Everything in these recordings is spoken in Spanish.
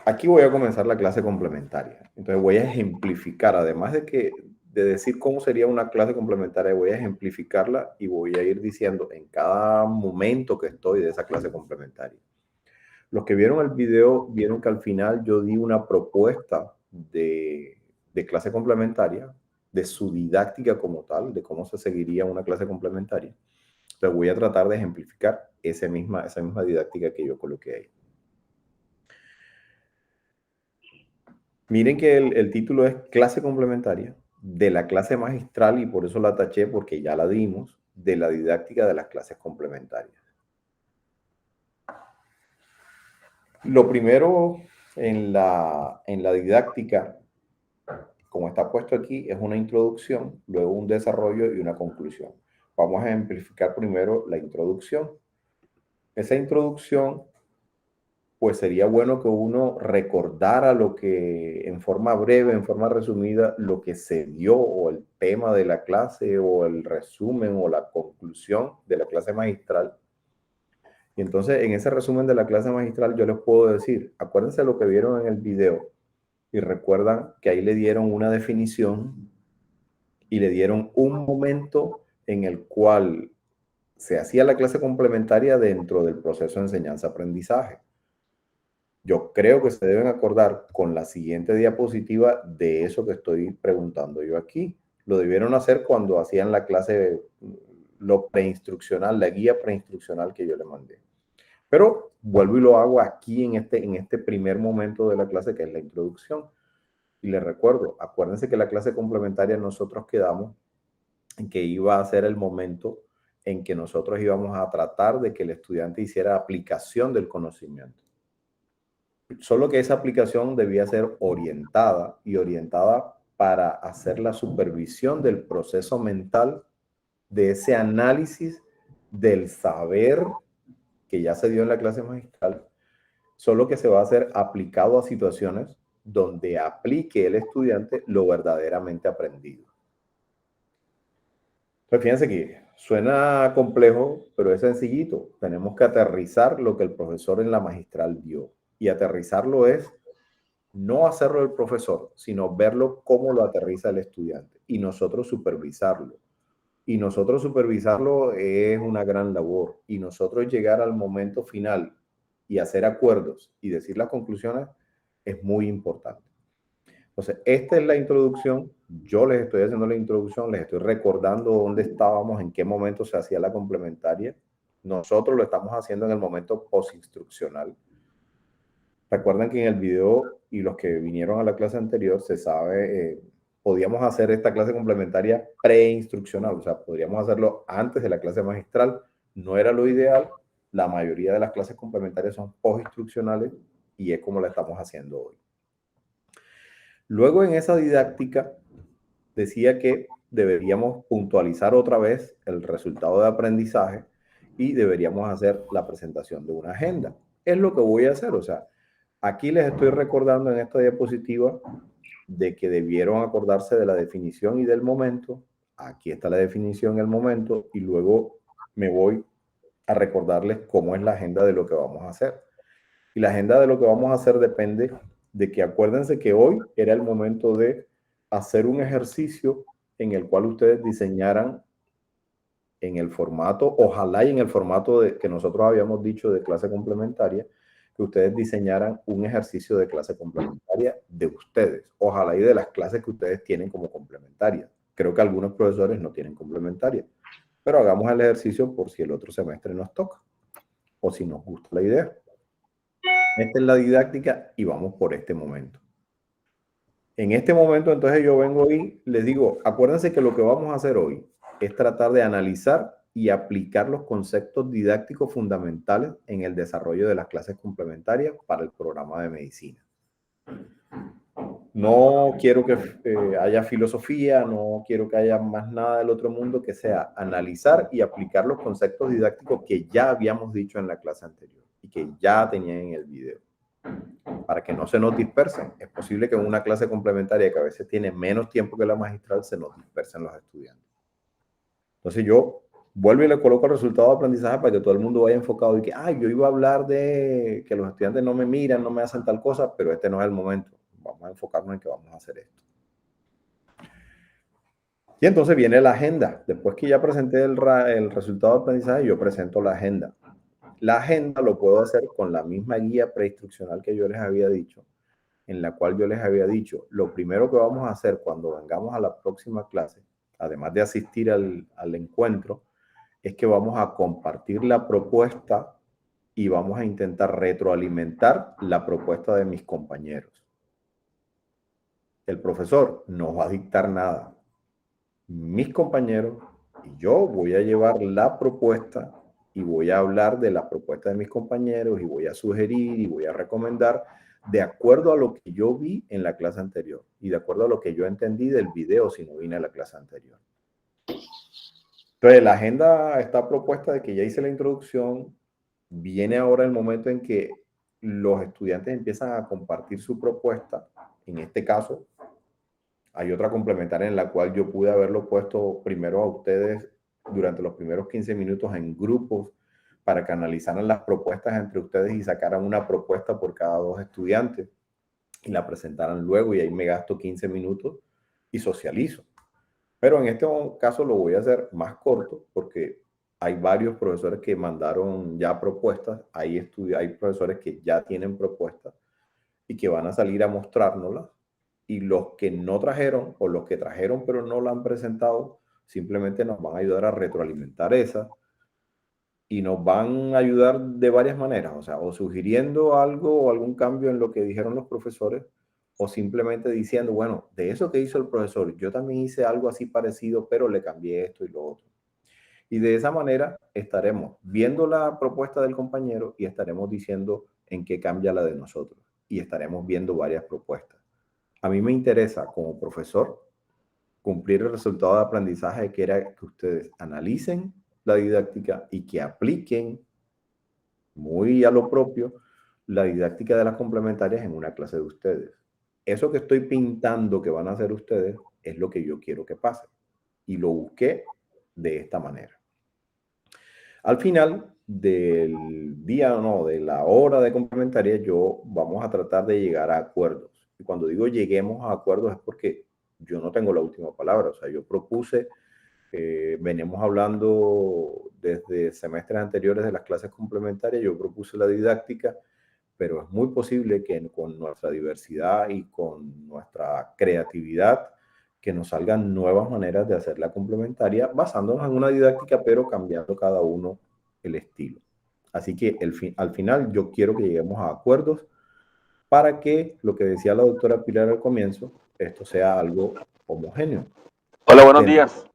Aquí voy a comenzar la clase complementaria. Entonces voy a ejemplificar, además de decir cómo sería una clase complementaria, voy a ejemplificarla y voy a ir diciendo en cada momento que estoy de esa clase complementaria. Los que vieron el video vieron que al final yo di una propuesta de clase complementaria, de su didáctica como tal, de cómo se seguiría una clase complementaria. Entonces voy a tratar de ejemplificar esa misma didáctica que yo coloqué ahí. Miren que el título es clase complementaria de la clase magistral y por eso la taché porque ya la dimos, de la didáctica de las clases complementarias. Lo primero en la didáctica, como está puesto aquí, es una introducción, luego un desarrollo y una conclusión. Vamos a ejemplificar primero la introducción. Esa introducción, pues sería bueno que uno recordara lo que en forma breve, en forma resumida, lo que se dio o el tema de la clase o el resumen o la conclusión de la clase magistral. Y entonces en ese resumen de la clase magistral yo les puedo decir, acuérdense lo que vieron en el video y recuerdan que ahí le dieron una definición y le dieron un momento en el cual se hacía la clase complementaria dentro del proceso de enseñanza-aprendizaje. Yo creo que se deben acordar con la siguiente diapositiva de eso que estoy preguntando yo aquí. Lo debieron hacer cuando hacían la clase, lo preinstruccional, la guía preinstruccional que yo le mandé. Pero vuelvo y lo hago aquí en este primer momento de la clase, que es la introducción. Y les recuerdo, acuérdense que la clase complementaria nosotros quedamos en que iba a ser el momento en que nosotros íbamos a tratar de que el estudiante hiciera aplicación del conocimiento. Solo que esa aplicación debía ser orientada y orientada para hacer la supervisión del proceso mental, de ese análisis del saber que ya se dio en la clase magistral, solo que se va a hacer aplicado a situaciones donde aplique el estudiante lo verdaderamente aprendido. Pues fíjense que suena complejo, pero es sencillito. Tenemos que aterrizar lo que el profesor en la magistral dio. Y aterrizarlo es no hacerlo el profesor, sino verlo cómo lo aterriza el estudiante y nosotros supervisarlo. Y nosotros supervisarlo es una gran labor. Y nosotros llegar al momento final y hacer acuerdos y decir las conclusiones es muy importante. Entonces, esta es la introducción. Yo les estoy haciendo la introducción, les estoy recordando dónde estábamos, en qué momento se hacía la complementaria. Nosotros lo estamos haciendo en el momento postinstruccional. Recuerden que en el video y los que vinieron a la clase anterior se sabe, podíamos hacer esta clase complementaria preinstruccional, o sea, podríamos hacerlo antes de la clase magistral. No era lo ideal. La mayoría de las clases complementarias son postinstruccionales y es como la estamos haciendo hoy. Luego en esa didáctica decía que deberíamos puntualizar otra vez el resultado de aprendizaje y deberíamos hacer la presentación de una agenda. Es lo que voy a hacer, o sea, aquí les estoy recordando en esta diapositiva de que debieron acordarse de la definición y del momento. Aquí está la definición y el momento y luego me voy a recordarles cómo es la agenda de lo que vamos a hacer. Y la agenda de lo que vamos a hacer depende de que acuérdense que hoy era el momento de hacer un ejercicio en el cual ustedes diseñaran en el formato, ojalá y en el formato que nosotros habíamos dicho de clase complementaria, que ustedes diseñaran un ejercicio de clase complementaria de ustedes. Ojalá y de las clases que ustedes tienen como complementarias. Creo que algunos profesores no tienen complementaria, pero hagamos el ejercicio por si el otro semestre nos toca o si nos gusta la idea. Esta es la didáctica y vamos por este momento. En este momento, entonces yo vengo y les digo, acuérdense que lo que vamos a hacer hoy es tratar de analizar y aplicar los conceptos didácticos fundamentales en el desarrollo de las clases complementarias para el programa de medicina. No quiero que haya filosofía, no quiero que haya más nada del otro mundo, que sea analizar y aplicar los conceptos didácticos que ya habíamos dicho en la clase anterior y que ya tenían en el video, para que no se nos dispersen. Es posible que en una clase complementaria que a veces tiene menos tiempo que la magistral se nos dispersen los estudiantes. Entonces yo vuelvo y le coloco el resultado de aprendizaje para que todo el mundo vaya enfocado y que, yo iba a hablar de que los estudiantes no me miran, no me hacen tal cosa, pero este no es el momento. Vamos a enfocarnos en que vamos a hacer esto. Y entonces viene la agenda. Después que ya presenté el resultado de aprendizaje, yo presento la agenda. La agenda lo puedo hacer con la misma guía preinstruccional que yo les había dicho, en la cual yo les había dicho, lo primero que vamos a hacer cuando vengamos a la próxima clase, además de asistir al encuentro, es que vamos a compartir la propuesta y vamos a intentar retroalimentar la propuesta de mis compañeros. El profesor no va a dictar nada. Mis compañeros y yo voy a llevar la propuesta y voy a hablar de la propuesta de mis compañeros y voy a sugerir y voy a recomendar de acuerdo a lo que yo vi en la clase anterior y de acuerdo a lo que yo entendí del video si no vine a la clase anterior. Entonces, la agenda está propuesta de que ya hice la introducción. Viene ahora el momento en que los estudiantes empiezan a compartir su propuesta. En este caso, hay otra complementaria en la cual yo pude haberlo puesto primero a ustedes durante los primeros 15 minutos en grupos para que analizaran las propuestas entre ustedes y sacaran una propuesta por cada 2 estudiantes y la presentaran luego, y ahí me gasto 15 minutos y socializo. Pero en este caso lo voy a hacer más corto porque hay varios profesores que mandaron ya propuestas, hay profesores que ya tienen propuestas y que van a salir a mostrárnoslas, y los que no trajeron o los que trajeron pero no la han presentado, simplemente nos van a ayudar a retroalimentar esa y nos van a ayudar de varias maneras, o sea, o sugiriendo algo o algún cambio en lo que dijeron los profesores, o simplemente diciendo, bueno, de eso que hizo el profesor, yo también hice algo así parecido, pero le cambié esto y lo otro. Y de esa manera estaremos viendo la propuesta del compañero y estaremos diciendo en qué cambia la de nosotros. Y estaremos viendo varias propuestas. A mí me interesa como profesor cumplir el resultado de aprendizaje, que era que ustedes analicen la didáctica y que apliquen muy a lo propio la didáctica de las complementarias en una clase de ustedes. Eso que estoy pintando que van a hacer ustedes es lo que yo quiero que pase. Y lo busqué de esta manera. Al final del día, de la hora de complementaria, vamos a tratar de llegar a acuerdos. Y cuando digo lleguemos a acuerdos es porque yo no tengo la última palabra. O sea, yo propuse, venimos hablando desde semestres anteriores de las clases complementarias, yo propuse la didáctica, pero es muy posible que con nuestra diversidad y con nuestra creatividad, que nos salgan nuevas maneras de hacer la complementaria, basándonos en una didáctica, pero cambiando cada uno el estilo. Así que al final yo quiero que lleguemos a acuerdos para que, lo que decía la doctora Pilar al comienzo, esto sea algo homogéneo. Hola, buenos días.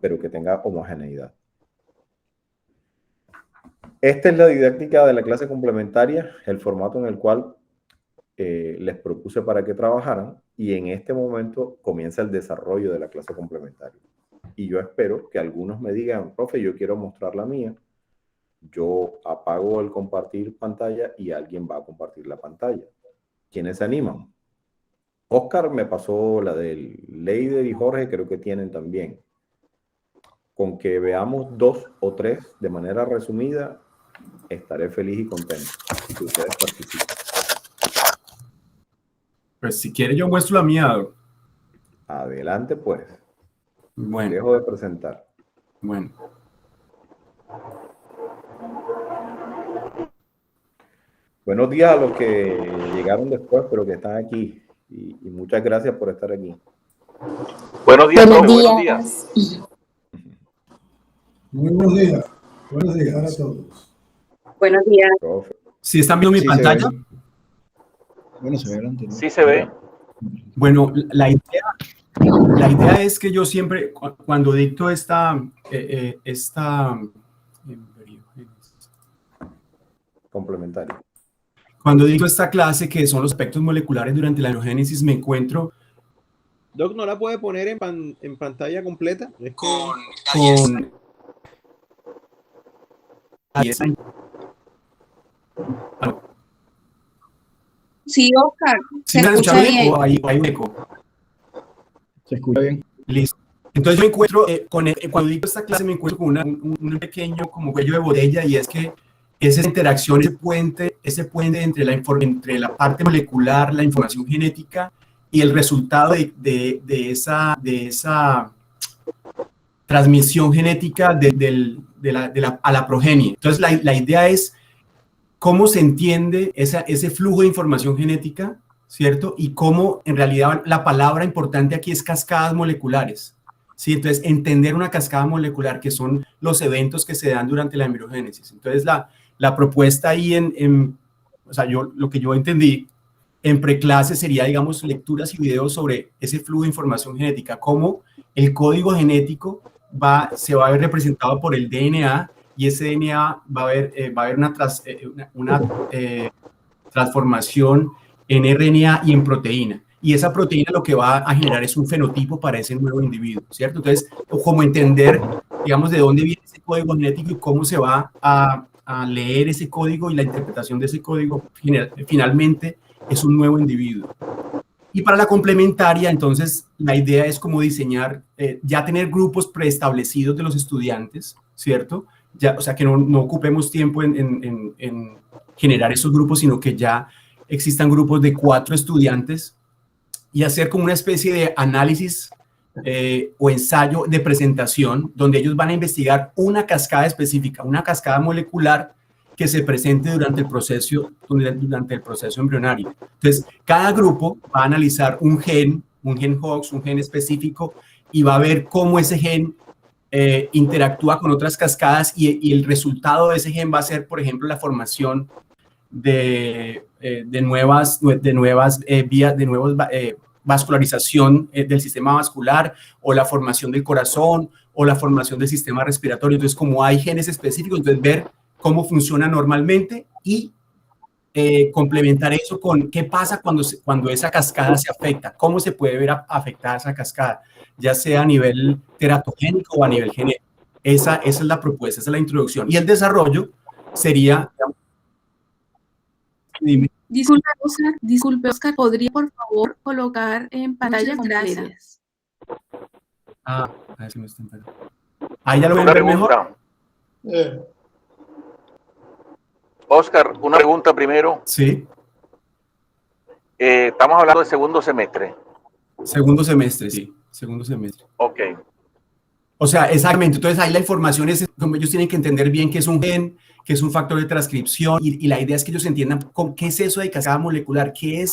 Pero que tenga homogeneidad. Esta es la didáctica de la clase complementaria, el formato en el cual les propuse para que trabajaran, y en este momento comienza el desarrollo de la clase complementaria. Y yo espero que algunos me digan, profe, yo quiero mostrar la mía. Yo apago el compartir pantalla y alguien va a compartir la pantalla. ¿Quiénes se animan? Oscar me pasó la del Leider y Jorge, creo que tienen también. Con que veamos 2 o 3 de manera resumida, estaré feliz y contento que ustedes participen. Pues si quiere yo muestro la mía. Adelante, pues. Bueno. Dejo de presentar. Bueno. Buenos días a los que llegaron después, pero que están aquí. Y muchas gracias por estar aquí. Buenos días, profe. Buenos días. Muy buenos días. Buenos días a todos. Buenos días. Profe. ¿Sí están viendo mi pantalla? Bueno, se ve delante, ¿no? Sí se ve. Bueno, la idea es que yo siempre, cuando dicto cuando dicto esta clase, que son los aspectos moleculares durante la neogénesis, me encuentro... Doc, ¿no la puede poner en pantalla completa? Es con Sí, Oscar. ¿Sí me escucha bien o hay un eco? Se escucha bien. Listo. Entonces yo encuentro, cuando digo esta clase me encuentro con un pequeño como cuello de botella, y es que esa interacción, ese puente entre la parte molecular, la información genética y el resultado de esa transmisión genética a la progenie. Entonces la idea es cómo se entiende ese flujo de información genética, ¿cierto? Y cómo en realidad la palabra importante aquí es cascadas moleculares. Sí, entonces entender una cascada molecular, que son los eventos que se dan durante la embriogénesis. Entonces la propuesta ahí o sea, lo que yo entendí en preclase sería, digamos, lecturas y videos sobre ese flujo de información genética, cómo el código genético se va a ver representado por el DNA, y ese DNA va a haber una transformación en RNA y en proteína. Y esa proteína lo que va a generar es un fenotipo para ese nuevo individuo, ¿cierto? Entonces, como entender, digamos, de dónde viene ese código genético y cómo se va a leer ese código, y la interpretación de ese código finalmente es un nuevo individuo. Y para la complementaria, entonces, la idea es como diseñar, ya tener grupos preestablecidos de los estudiantes, ¿cierto? Ya, o sea, que no ocupemos tiempo en generar esos grupos, sino que ya existan grupos de 4 estudiantes, y hacer como una especie de análisis o ensayo de presentación, donde ellos van a investigar una cascada específica, una cascada molecular que se presente durante el proceso embrionario. Entonces, cada grupo va a analizar un gen Hox, un gen específico, y va a ver cómo ese gen interactúa con otras cascadas, y el resultado de ese gen va a ser, por ejemplo, la formación de nuevas vías, vascularización del sistema vascular, o la formación del corazón, o la formación del sistema respiratorio. Entonces, como hay genes específicos, entonces ver cómo funciona normalmente, y complementar eso con qué pasa cuando esa cascada se afecta, cómo se puede ver afectada esa cascada, ya sea a nivel teratogénico o a nivel genético. Esa es la propuesta, esa es la introducción. Y el desarrollo sería... Dime. Disculpe, Oscar, ¿podría por favor colocar en pantalla completa? Gracias. A ver si me está entrando. Ahí ya lo ven mejor. Oscar, una pregunta primero. Sí. Estamos hablando de segundo semestre. Segundo semestre, sí. Segundo semestre. Ok. O sea, exactamente. Entonces ahí la información es, como ellos tienen que entender bien qué es un gen, qué es un factor de transcripción, y la idea es que ellos entiendan qué es eso de cascada molecular, qué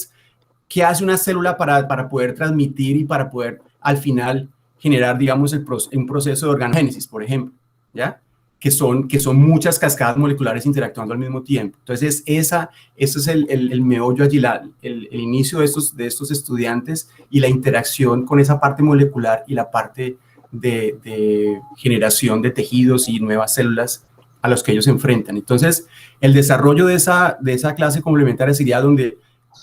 hace una célula para poder transmitir y para poder al final generar, digamos, un proceso de organogénesis, por ejemplo, ¿ya? Que son muchas cascadas moleculares interactuando al mismo tiempo. Entonces, ese es el meollo allí, el inicio de estos estudiantes, y la interacción con esa parte molecular y la parte de generación de tejidos y nuevas células a los que ellos se enfrentan. Entonces, el desarrollo de esa clase complementaria sería donde,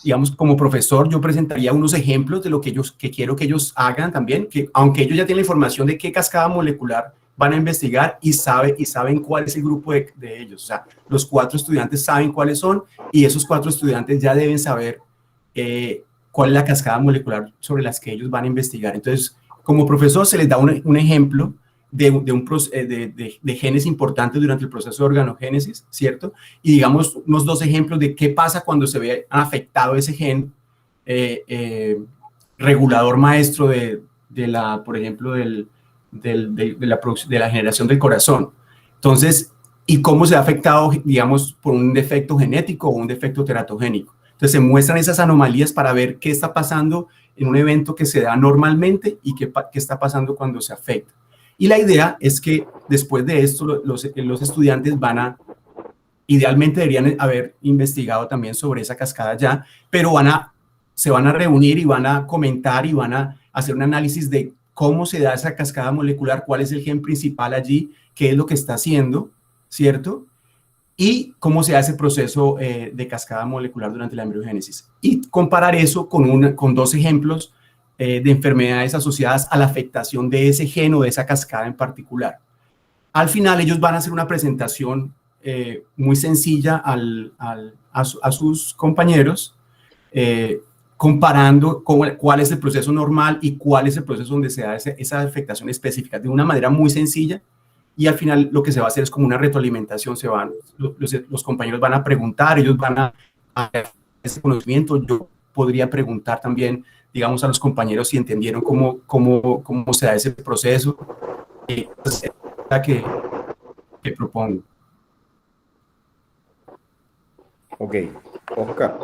digamos, como profesor, yo presentaría unos ejemplos de lo que quiero que ellos hagan también, que aunque ellos ya tienen la información de qué cascada molecular van a investigar, y saben cuál es el grupo de ellos. O sea, los 4 estudiantes saben cuáles son, y esos 4 estudiantes ya deben saber cuál es la cascada molecular sobre las que ellos van a investigar. Entonces, como profesor se les da un ejemplo de genes importantes durante el proceso de organogénesis, ¿cierto? Y digamos unos 2 ejemplos de qué pasa cuando se ve afectado ese gen regulador maestro por ejemplo, de la generación del corazón. Entonces, y cómo se ha afectado, digamos, por un defecto genético o un defecto teratogénico. Entonces, se muestran esas anomalías para ver qué está pasando en un evento que se da normalmente, y qué está pasando cuando se afecta. Y la idea es que después de esto, los estudiantes idealmente deberían haber investigado también sobre esa cascada ya, pero se van a reunir y van a comentar y van a hacer un análisis de cómo se da esa cascada molecular, cuál es el gen principal allí, qué es lo que está haciendo, ¿cierto? Y cómo se hace el proceso de cascada molecular durante la embriogénesis. Y comparar eso con 2 ejemplos de enfermedades asociadas a la afectación de ese gen o de esa cascada en particular. Al final, ellos van a hacer una presentación muy sencilla a sus compañeros, comparando cuál es el proceso normal y cuál es el proceso donde se da esa afectación específica de una manera muy sencilla. Y al final lo que se va a hacer es como una retroalimentación, los compañeros van a preguntar, ellos van a ese conocimiento. Yo podría preguntar también, digamos, a los compañeros si entendieron cómo se da ese proceso. Es la que propongo. Ok, Oscar,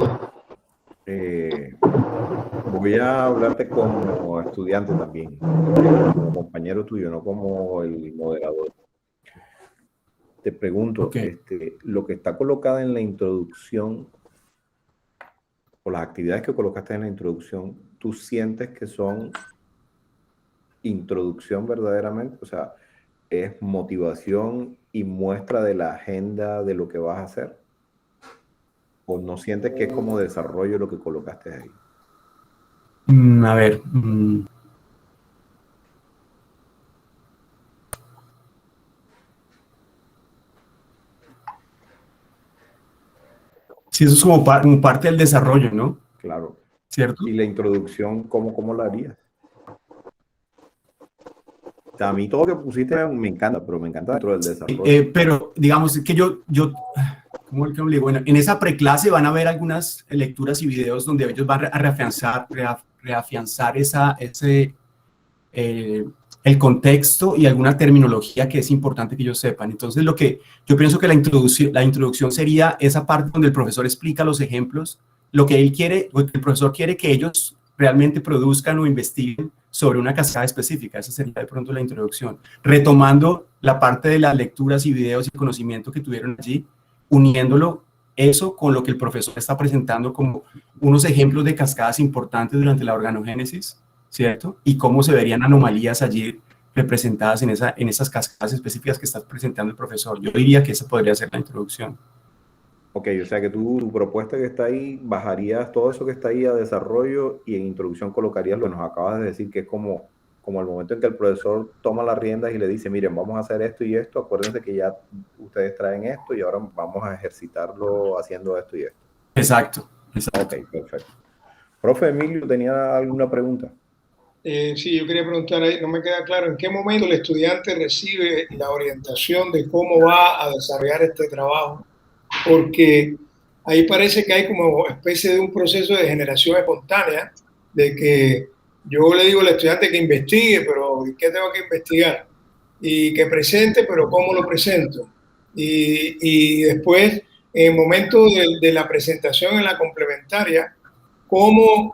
voy a hablarte como estudiante también, como compañero tuyo, no como el moderador. Te pregunto, Okay. lo que está colocado en la introducción, o las actividades que colocaste en la introducción, ¿tú sientes que son introducción verdaderamente? O sea, ¿es motivación y muestra de la agenda de lo que vas a hacer? ¿O no sientes que es como desarrollo lo que colocaste ahí? A ver. Sí, eso es como parte del desarrollo, ¿no? Claro. ¿Cierto? ¿Y la introducción, cómo la harías? O sea, a mí todo lo que pusiste me encanta, pero me encanta dentro del desarrollo. Pero digamos que ¿cómo le digo? Bueno, en esa preclase van a haber algunas lecturas y videos donde ellos van a reafianzar el contexto y alguna terminología que es importante que ellos sepan. Entonces, yo pienso que la introducción sería esa parte donde el profesor explica los ejemplos, lo que el profesor quiere que ellos realmente produzcan o investiguen sobre una cascada específica. Esa sería de pronto la introducción. Retomando la parte de las lecturas y videos y conocimiento que tuvieron allí, uniéndolo eso con lo que el profesor está presentando como unos ejemplos de cascadas importantes durante la organogénesis, ¿cierto? Y cómo se verían anomalías allí representadas en esas cascadas específicas que está presentando el profesor. Yo diría que esa podría ser la introducción. Ok, o sea que tu propuesta que está ahí, bajarías todo eso que está ahí a desarrollo y en introducción colocarías lo que nos acabas de decir, que es como el momento en que el profesor toma las riendas y le dice, miren, vamos a hacer esto y esto, acuérdense que ya ustedes traen esto y ahora vamos a ejercitarlo haciendo esto y esto. Exacto. Ok, perfecto. Profe Emilio, ¿tenía alguna pregunta? Sí, yo quería preguntar ahí, no me queda claro, ¿en qué momento el estudiante recibe la orientación de cómo va a desarrollar este trabajo? Porque ahí parece que hay como especie de un proceso de generación espontánea, de que yo le digo al estudiante que investigue, pero ¿qué tengo que investigar? Y que presente, pero ¿cómo lo presento? Y después, en el momento de la presentación en la complementaria, ¿cómo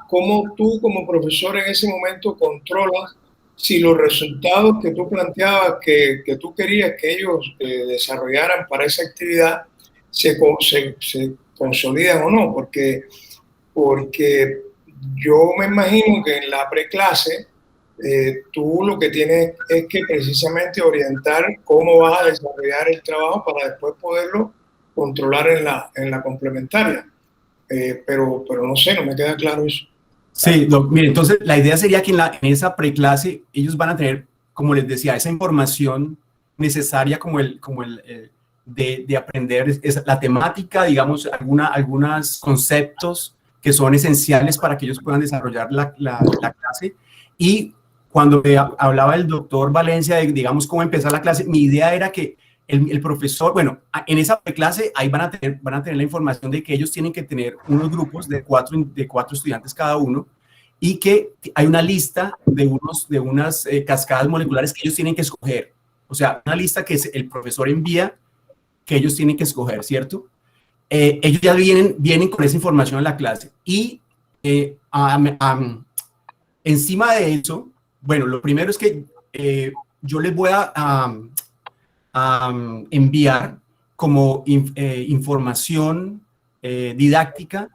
tú como profesor en ese momento controlas si los resultados que tú planteabas, que tú querías que ellos desarrollaran para esa actividad, se consolidan o no? Porque yo me imagino que en la preclase tú lo que tienes es que precisamente orientar cómo vas a desarrollar el trabajo para después poderlo controlar en la complementaria. Pero no sé, no me queda claro eso. Sí, mire, entonces la idea sería que en esa preclase ellos van a tener, como les decía, esa información necesaria de aprender la temática, digamos, algunos conceptos que son esenciales para que ellos puedan desarrollar la clase. Y cuando hablaba el doctor Valencia de, digamos, cómo empezar la clase, mi idea era que el profesor, bueno, en esa clase ahí van a tener la información de que ellos tienen que tener unos grupos de cuatro estudiantes cada uno y que hay una lista de unas cascadas moleculares que ellos tienen que escoger. O sea, una lista que el profesor envía que ellos tienen que escoger, ¿cierto? Ellos ya vienen con esa información a la clase y encima de eso, bueno, lo primero es que yo les voy a enviar como información didáctica,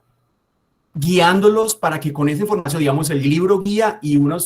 guiándolos para que con esa información, digamos, el libro guía y una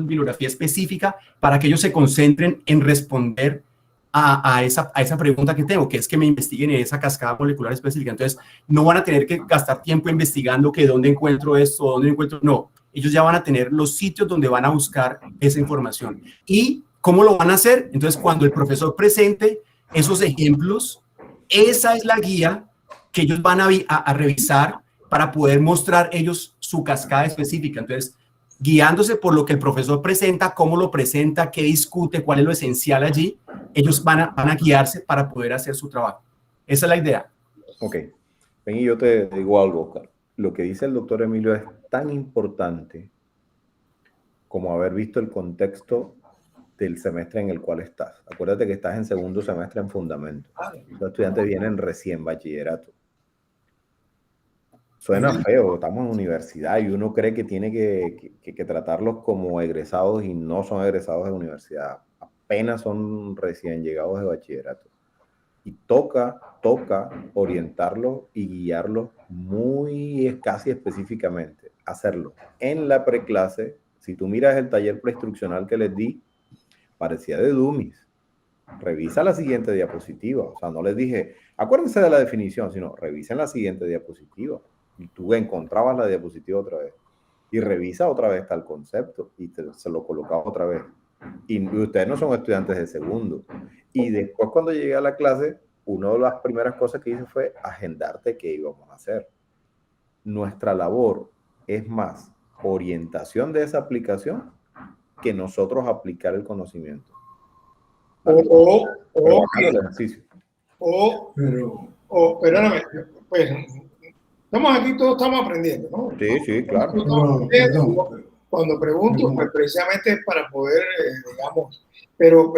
bibliografía específica para que ellos se concentren en responder a esa pregunta que tengo, que es que me investiguen en esa cascada molecular específica. Entonces, no van a tener que gastar tiempo investigando que dónde encuentro esto, dónde encuentro, no. Ellos ya van a tener los sitios donde van a buscar esa información. ¿Y cómo lo van a hacer? Entonces, cuando el profesor presente esos ejemplos, esa es la guía que ellos van a revisar para poder mostrar ellos su cascada específica. Entonces, guiándose por lo que el profesor presenta, cómo lo presenta, qué discute, cuál es lo esencial allí, ellos van a guiarse para poder hacer su trabajo. Esa es la idea. Ok. Ven y yo te digo algo, Oscar. Lo que dice el doctor Emilio es tan importante como haber visto el contexto del semestre en el cual estás. Acuérdate que estás en segundo semestre en fundamento. Los estudiantes vienen recién bachillerato. Suena feo, estamos en universidad y uno cree que tiene que tratarlos como egresados y no son egresados de universidad. Apenas son recién llegados de bachillerato. Y toca orientarlos y guiarlos muy casi específicamente. Hacerlo en la preclase. Si tú miras el taller preinstruccional que les di, parecía de dummies. Revisa la siguiente diapositiva. O sea, no les dije, acuérdense de la definición, sino revisen la siguiente diapositiva. Y tú encontrabas la diapositiva otra vez. Y revisa otra vez tal concepto. Y se lo colocaba otra vez. Y ustedes no son estudiantes de segundo. Y después cuando llegué a la clase, una de las primeras cosas que hice fue agendarte qué íbamos a hacer. Nuestra labor es más orientación de esa aplicación que nosotros aplicar el conocimiento. Perdóname, pues estamos aquí, todos estamos aprendiendo, ¿no? Sí, claro. Cuando pregunto, pues precisamente es para poder, digamos, pero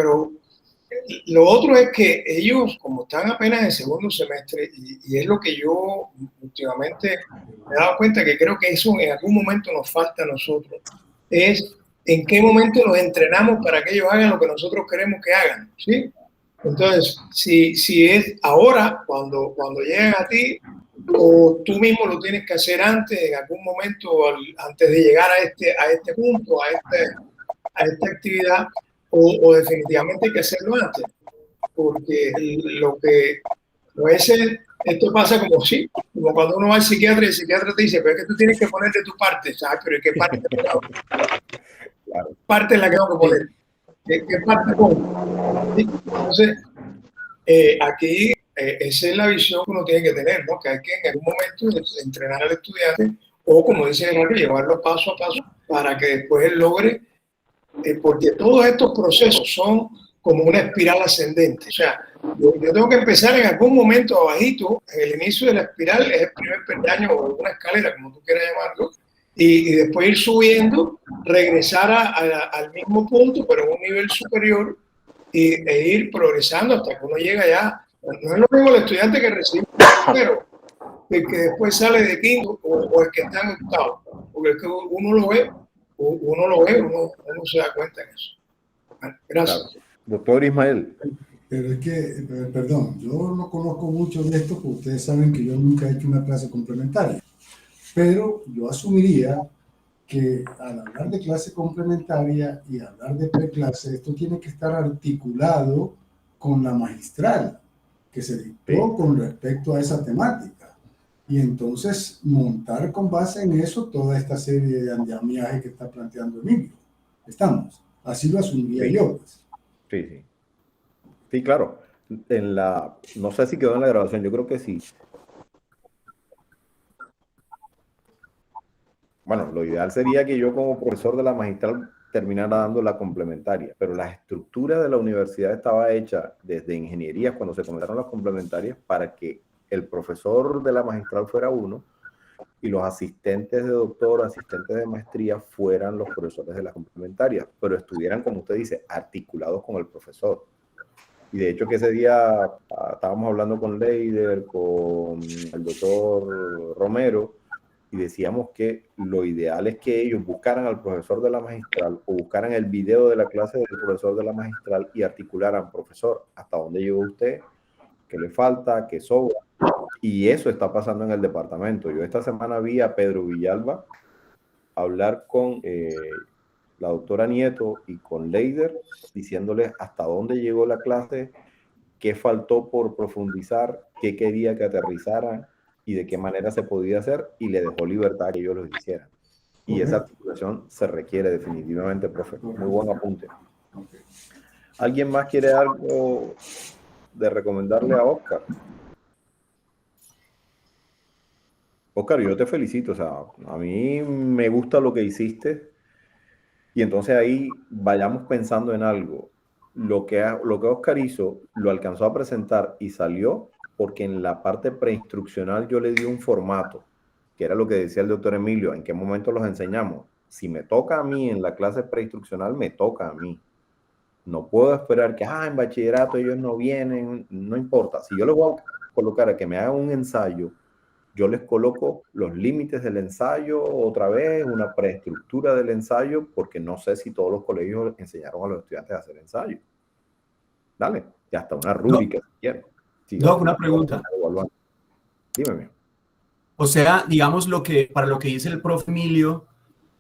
lo otro es que ellos, como están apenas en segundo semestre, y es lo que yo últimamente me he dado cuenta que creo que eso en algún momento nos falta a nosotros, es en qué momento los entrenamos para que ellos hagan lo que nosotros queremos que hagan, ¿sí? Entonces, si es ahora, cuando llegan a ti, o tú mismo lo tienes que hacer antes, en algún momento, antes de llegar a este punto, a esta actividad, o definitivamente hay que hacerlo antes, porque esto pasa como cuando uno va al psiquiatra y el psiquiatra te dice, pero es que tú tienes que poner de tu parte, ¿sabes? Pero ¿qué parte? Parte es la que tengo que poner. ¿Qué parte pongo? Entonces, aquí esa es la visión que uno tiene que tener, ¿no? Que hay que en algún momento entrenar al estudiante o, como dice Henry, llevarlo paso a paso para que después él logre, porque todos estos procesos son como una espiral ascendente. O sea, yo tengo que empezar en algún momento abajito, en el inicio de la espiral, es el primer peldaño o una escalera, como tú quieras llamarlo, y después ir subiendo, regresar al mismo punto, pero en un nivel superior, e ir progresando hasta que uno llega ya. No es lo mismo el estudiante que recibe primero, el que después sale de quinto o el que está en octavo, porque es que uno lo ve, uno se da cuenta en eso. Gracias. Claro. Doctor Ismael. Pero es que, perdón, yo no conozco mucho de esto porque ustedes saben que yo nunca he hecho una clase complementaria, pero yo asumiría que al hablar de clase complementaria y hablar de preclase, esto tiene que estar articulado con la magistral que se dictó con respecto a esa temática. Y entonces montar con base en eso toda esta serie de andamiaje que está planteando Emilio. ¿Estamos? Así lo asumiría yo. Pues. Sí. Sí, claro. No sé si quedó en la grabación, yo creo que sí. Bueno, lo ideal sería que yo como profesor de la magistral terminara dando la complementaria, pero la estructura de la universidad estaba hecha desde ingeniería, cuando se comenzaron las complementarias, para que el profesor de la magistral fuera uno y los asistentes de doctor, asistentes de maestría fueran los profesores de la complementaria, pero estuvieran, como usted dice, articulados con el profesor. Y de hecho que ese día estábamos hablando con Leider, con el doctor Romero, y decíamos que lo ideal es que ellos buscaran al profesor de la magistral o buscaran el video de la clase del profesor de la magistral y articularan, profesor, ¿hasta dónde llegó usted? ¿Qué le falta? ¿Qué sobra? Y eso está pasando en el departamento. Yo esta semana vi a Pedro Villalba hablar con la doctora Nieto y con Leider, diciéndoles hasta dónde llegó la clase, qué faltó por profundizar, qué quería que aterrizaran y de qué manera se podía hacer, y le dejó libertad a que ellos lo hicieran. Y esa articulación se requiere definitivamente, profe. Muy buen apunte. ¿Alguien más quiere algo de recomendarle a Oscar? Oscar, yo te felicito, o sea, a mí me gusta lo que hiciste y entonces ahí vayamos pensando en algo. Lo que Oscar hizo, lo alcanzó a presentar y salió porque en la parte preinstruccional yo le di un formato, que era lo que decía el doctor Emilio, en qué momento los enseñamos. Si me toca a mí en la clase preinstruccional, me toca a mí. No puedo esperar que, en bachillerato ellos no vienen, no importa. Si yo les voy a colocar a que me hagan un ensayo, yo les coloco los límites del ensayo otra vez, una preestructura del ensayo, porque no sé si todos los colegios enseñaron a los estudiantes a hacer ensayo. Dale, y hasta una rúbrica si quieren. Si Doc, una pregunta. Dime. O sea, digamos para lo que dice el profe Emilio,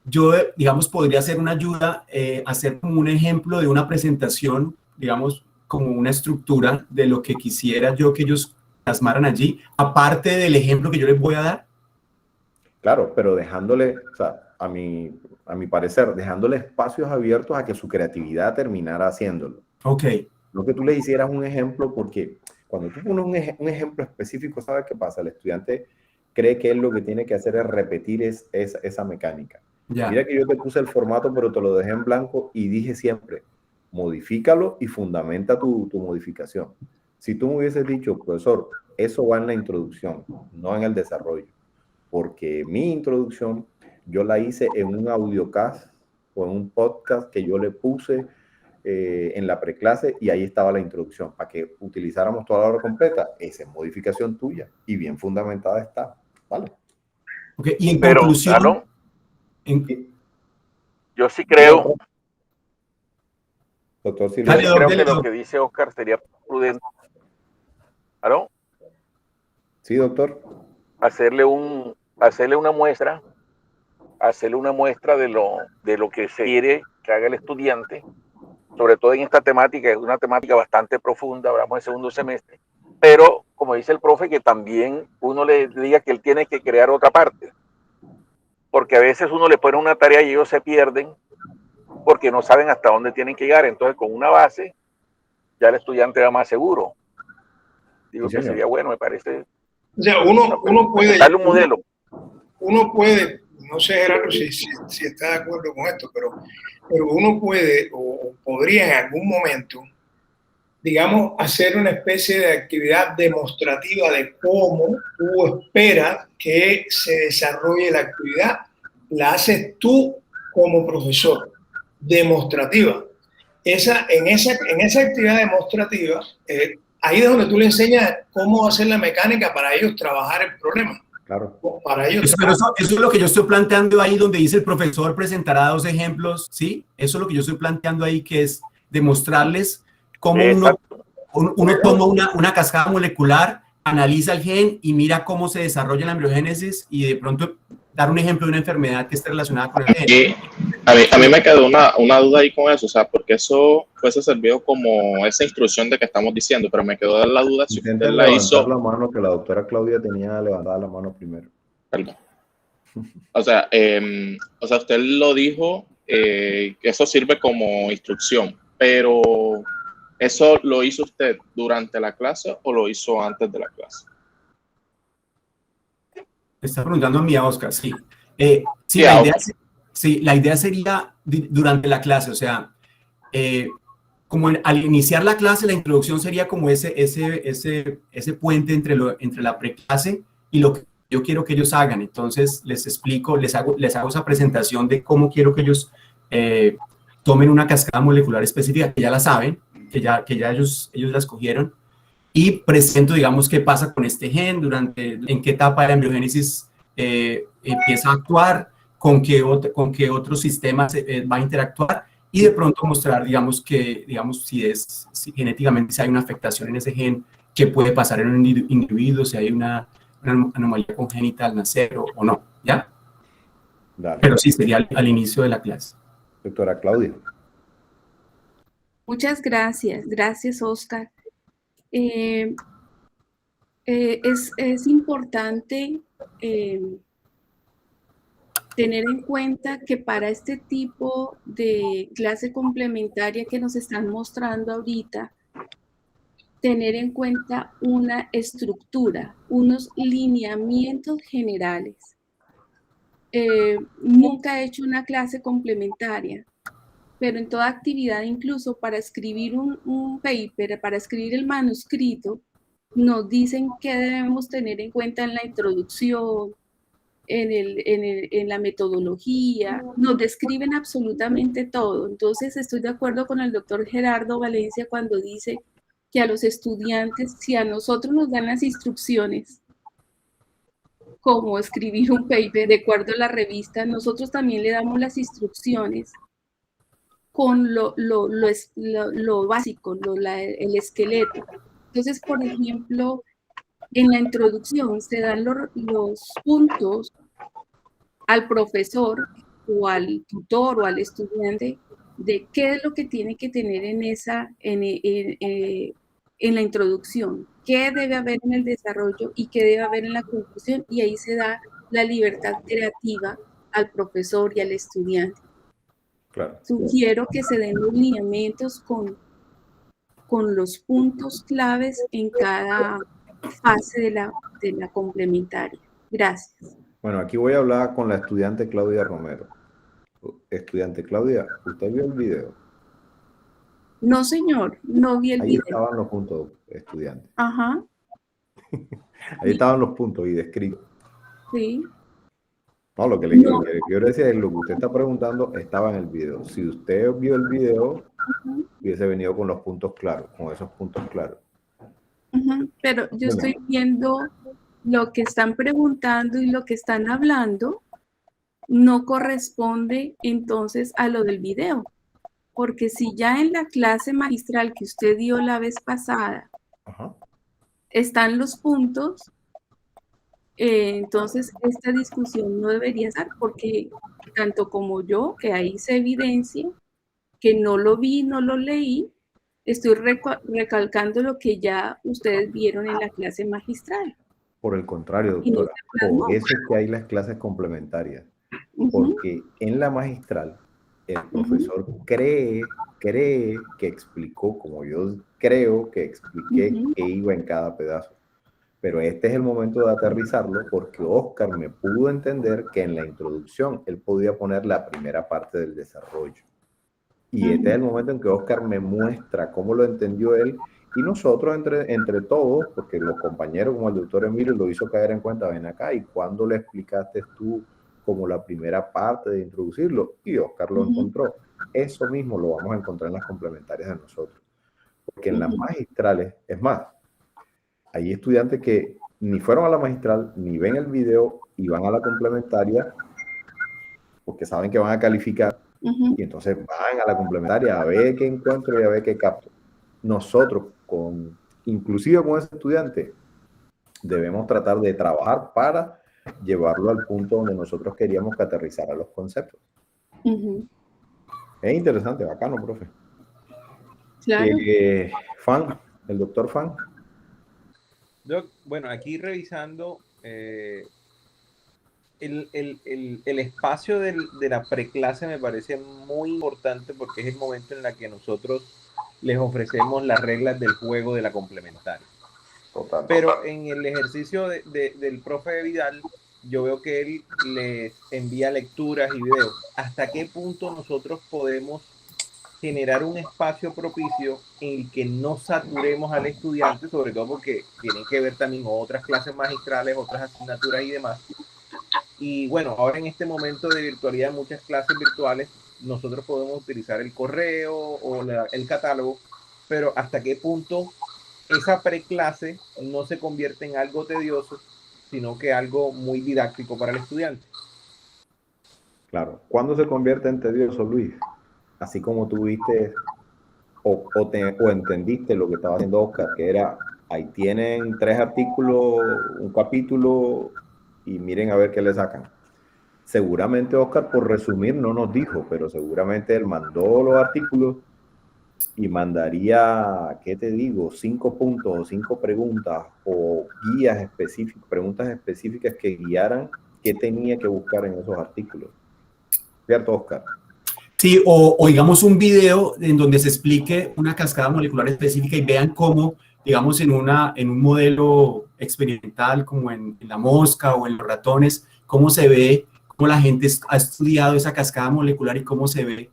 yo, digamos, podría hacer una ayuda, hacer como un ejemplo de una presentación, digamos, como una estructura de lo que quisiera yo que ellos plasmaran allí, aparte del ejemplo que yo les voy a dar. Claro, pero dejándole, o sea, a mi parecer, dejándole espacios abiertos a que su creatividad terminara haciéndolo. Ok. No que tú le hicieras un ejemplo, porque cuando tú pones un ejemplo específico, ¿sabes qué pasa? El estudiante cree que él lo que tiene que hacer es repetir esa mecánica. Ya. Mira que yo te puse el formato, pero te lo dejé en blanco y dije siempre, modifícalo y fundamenta tu modificación. Si tú me hubieses dicho, profesor, eso va en la introducción, no en el desarrollo, porque mi introducción yo la hice en un audiocast o en un podcast que yo le puse en la preclase y ahí estaba la introducción, para que utilizáramos toda la hora completa. Esa es modificación tuya y bien fundamentada está, ¿vale? Okay. Y en conclusión... ¿Aló? Yo sí creo... Doctor Silvio, yo creo que lo que dice Oscar sería prudente. ¿Aló? Sí, doctor. Hacerle una muestra de lo que se quiere que haga el estudiante, sobre todo en esta temática, es una temática bastante profunda, hablamos de segundo semestre, pero como dice el profe, que también uno le diga que él tiene que crear otra parte, porque a veces uno le pone una tarea y ellos se pierden porque no saben hasta dónde tienen que llegar. Entonces, con una base, ya el estudiante va más seguro. Digo que sería bueno, me parece. O sea, uno puede darle un modelo. Uno puede, no sé, Gerardo, si está de acuerdo con esto, pero uno puede o podría en algún momento, digamos, hacer una especie de actividad demostrativa de cómo tú esperas que se desarrolle la actividad. La haces tú como profesor, demostrativa. En esa actividad demostrativa, ahí es donde tú le enseñas cómo hacer la mecánica para ellos trabajar el problema. Claro. Para ellos eso es lo que yo estoy planteando ahí, donde dice el profesor presentará 2 ejemplos, ¿sí? Eso es lo que yo estoy planteando ahí, que es demostrarles cómo uno toma una cascada molecular, analiza el gen y mira cómo se desarrolla la embriogénesis y de pronto dar un ejemplo de una enfermedad que esté relacionada con el gen. A mí me quedó una duda ahí con eso, o sea, porque eso fuese servido como esa instrucción de que estamos diciendo, pero me quedó la duda si usted la hizo. La mano, que la doctora Claudia tenía levantada la mano primero. Perdón. O sea, usted lo dijo, que eso sirve como instrucción, pero ¿eso lo hizo usted durante la clase o lo hizo antes de la clase? Está preguntando a mí, a Oscar, sí. La idea sería durante la clase, o sea, como al iniciar la clase, la introducción sería como ese puente entre la preclase y lo que yo quiero que ellos hagan. Entonces les explico, les hago esa presentación de cómo quiero que ellos tomen una cascada molecular específica, que ya la saben, que ya ellos la escogieron, y presento, digamos, qué pasa con este gen, en qué etapa de la embriogénesis empieza a actuar, con qué otros sistemas va a interactuar, y de pronto mostrar, digamos, si genéticamente si hay una afectación en ese gen, qué puede pasar en un individuo, si hay una anomalía congénita al nacer o no, ¿ya? Dale. Pero sí, sería al inicio de la clase. Doctora Claudia. Muchas gracias. Gracias, Oscar. Es importante tener en cuenta que para este tipo de clase complementaria que nos están mostrando ahorita, tener en cuenta una estructura, unos lineamientos generales. Nunca he hecho una clase complementaria, pero en toda actividad, incluso para escribir un paper, para escribir el manuscrito, nos dicen qué debemos tener en cuenta en la introducción, en la metodología, nos describen absolutamente todo. Entonces estoy de acuerdo con el doctor Gerardo Valencia cuando dice que a los estudiantes, si a nosotros nos dan las instrucciones, como escribir un paper de acuerdo a la revista, nosotros también le damos las instrucciones con lo básico, el esqueleto. Entonces, por ejemplo, en la introducción se dan los puntos al profesor o al tutor o al estudiante de qué es lo que tiene que tener en la introducción, qué debe haber en el desarrollo y qué debe haber en la conclusión, y ahí se da la libertad creativa al profesor y al estudiante. Claro. Sugiero que se den los lineamientos con los puntos claves en cada fase de la complementaria. Gracias. Bueno, aquí voy a hablar con la estudiante Claudia Romero. Estudiante Claudia, ¿usted vio el video? No, señor, no vi el Ahí video. estaban los puntos, estudiante. Ajá. Ahí estaban los puntos y descritos. Sí. No, lo que le quiero decir es lo que usted está preguntando estaba en el video. Si usted vio el video, hubiese venido con los puntos claros, con esos puntos claros. Pero yo estoy viendo lo que están preguntando y lo que están hablando no corresponde entonces a lo del video. Porque si ya en la clase magistral que usted dio la vez pasada están los puntos, entonces esta discusión no debería estar, porque tanto como yo, que ahí se evidencia que no lo vi, no lo leí, estoy recalcando lo que ya ustedes vieron en la clase magistral. Por el contrario, doctora, por eso es que hay las clases complementarias. Porque en la magistral, el profesor cree que explicó, como yo creo que expliqué que iba en cada pedazo. Pero este es el momento de aterrizarlo, porque Oscar me pudo entender que en la introducción él podía poner la primera parte del desarrollo. Y este es el momento en que Oscar me muestra cómo lo entendió él, y nosotros entre todos, porque los compañeros como el doctor Emilio lo hizo caer en cuenta, ven acá, ¿y cuándo le explicaste tú como la primera parte de introducirlo? Y Oscar lo encontró. Eso mismo lo vamos a encontrar en las complementarias de nosotros. Porque en las magistrales, es más, hay estudiantes que ni fueron a la magistral, ni ven el video y van a la complementaria porque saben que van a calificar, y entonces van a la complementaria a ver qué encuentro y a ver qué capto. Nosotros, inclusive con ese estudiante, debemos tratar de trabajar para llevarlo al punto donde nosotros queríamos que aterrizara los conceptos. Es interesante, bacano, profe. Claro. Fan, el doctor Fan. Bueno, aquí revisando el espacio de la preclase me parece muy importante, porque es el momento en el que nosotros les ofrecemos las reglas del juego de la complementaria. Pero en el ejercicio del profe Vidal, yo veo que él les envía lecturas y videos. ¿Hasta qué punto nosotros podemos generar un espacio propicio en el que no saturemos al estudiante, sobre todo porque tienen que ver también otras clases magistrales, otras asignaturas y demás? Y bueno, ahora en este momento de virtualidad, muchas clases virtuales, nosotros podemos utilizar el correo o el catálogo, pero ¿hasta qué punto esa preclase no se convierte en algo tedioso, sino que algo muy didáctico para el estudiante? Claro. ¿Cuándo se convierte en tedioso, Luis? Así como tú viste o entendiste lo que estaba haciendo Oscar, que era, ahí tienen 3 artículos, un capítulo, y miren a ver qué le sacan. Seguramente Oscar, por resumir, no nos dijo, pero seguramente él mandó los artículos y mandaría, ¿qué te digo? 5 puntos o 5 preguntas o guías específicas, preguntas específicas que guiaran qué tenía que buscar en esos artículos. ¿Cierto, Oscar? Sí, o digamos un video en donde se explique una cascada molecular específica y vean cómo digamos, en un modelo experimental como en la mosca o en los ratones, cómo se ve, cómo la gente ha estudiado esa cascada molecular y cómo se ve,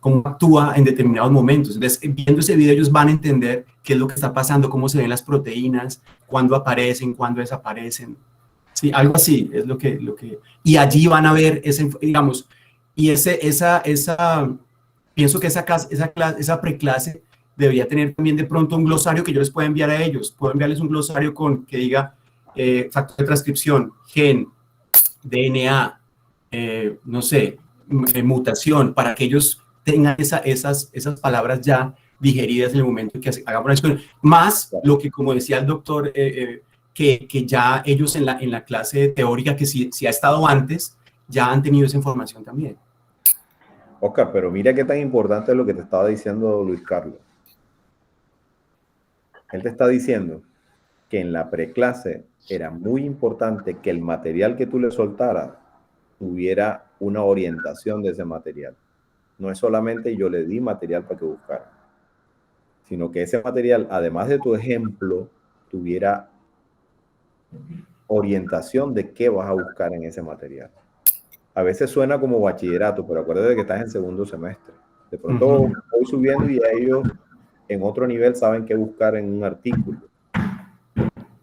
cómo actúa en determinados momentos. Entonces, viendo ese video, ellos van a entender qué es lo que está pasando, cómo se ven las proteínas, cuándo aparecen, cuándo desaparecen. Sí, algo así es lo que y allí van a ver ese, digamos, y pienso que esa preclase debería tener también de pronto un glosario que yo les pueda enviar a ellos. Puedo enviarles un glosario que diga factor de transcripción, gen, DNA, no sé, mutación, para que ellos tengan esas palabras ya digeridas en el momento en que hagamos la discusión. Más lo que, como decía el doctor, que ya ellos en la clase teórica, que si ha estado antes, ya han tenido esa información también. Oscar, pero mira qué tan importante es lo que te estaba diciendo Luis Carlos. Él te está diciendo que en la preclase era muy importante que el material que tú le soltaras tuviera una orientación de ese material. No es solamente yo le di material para que buscara, sino que ese material, además de tu ejemplo, tuviera orientación de qué vas a buscar en ese material. A veces suena como bachillerato, pero acuérdate que estás en segundo semestre. De pronto voy subiendo y ellos en otro nivel saben qué buscar en un artículo.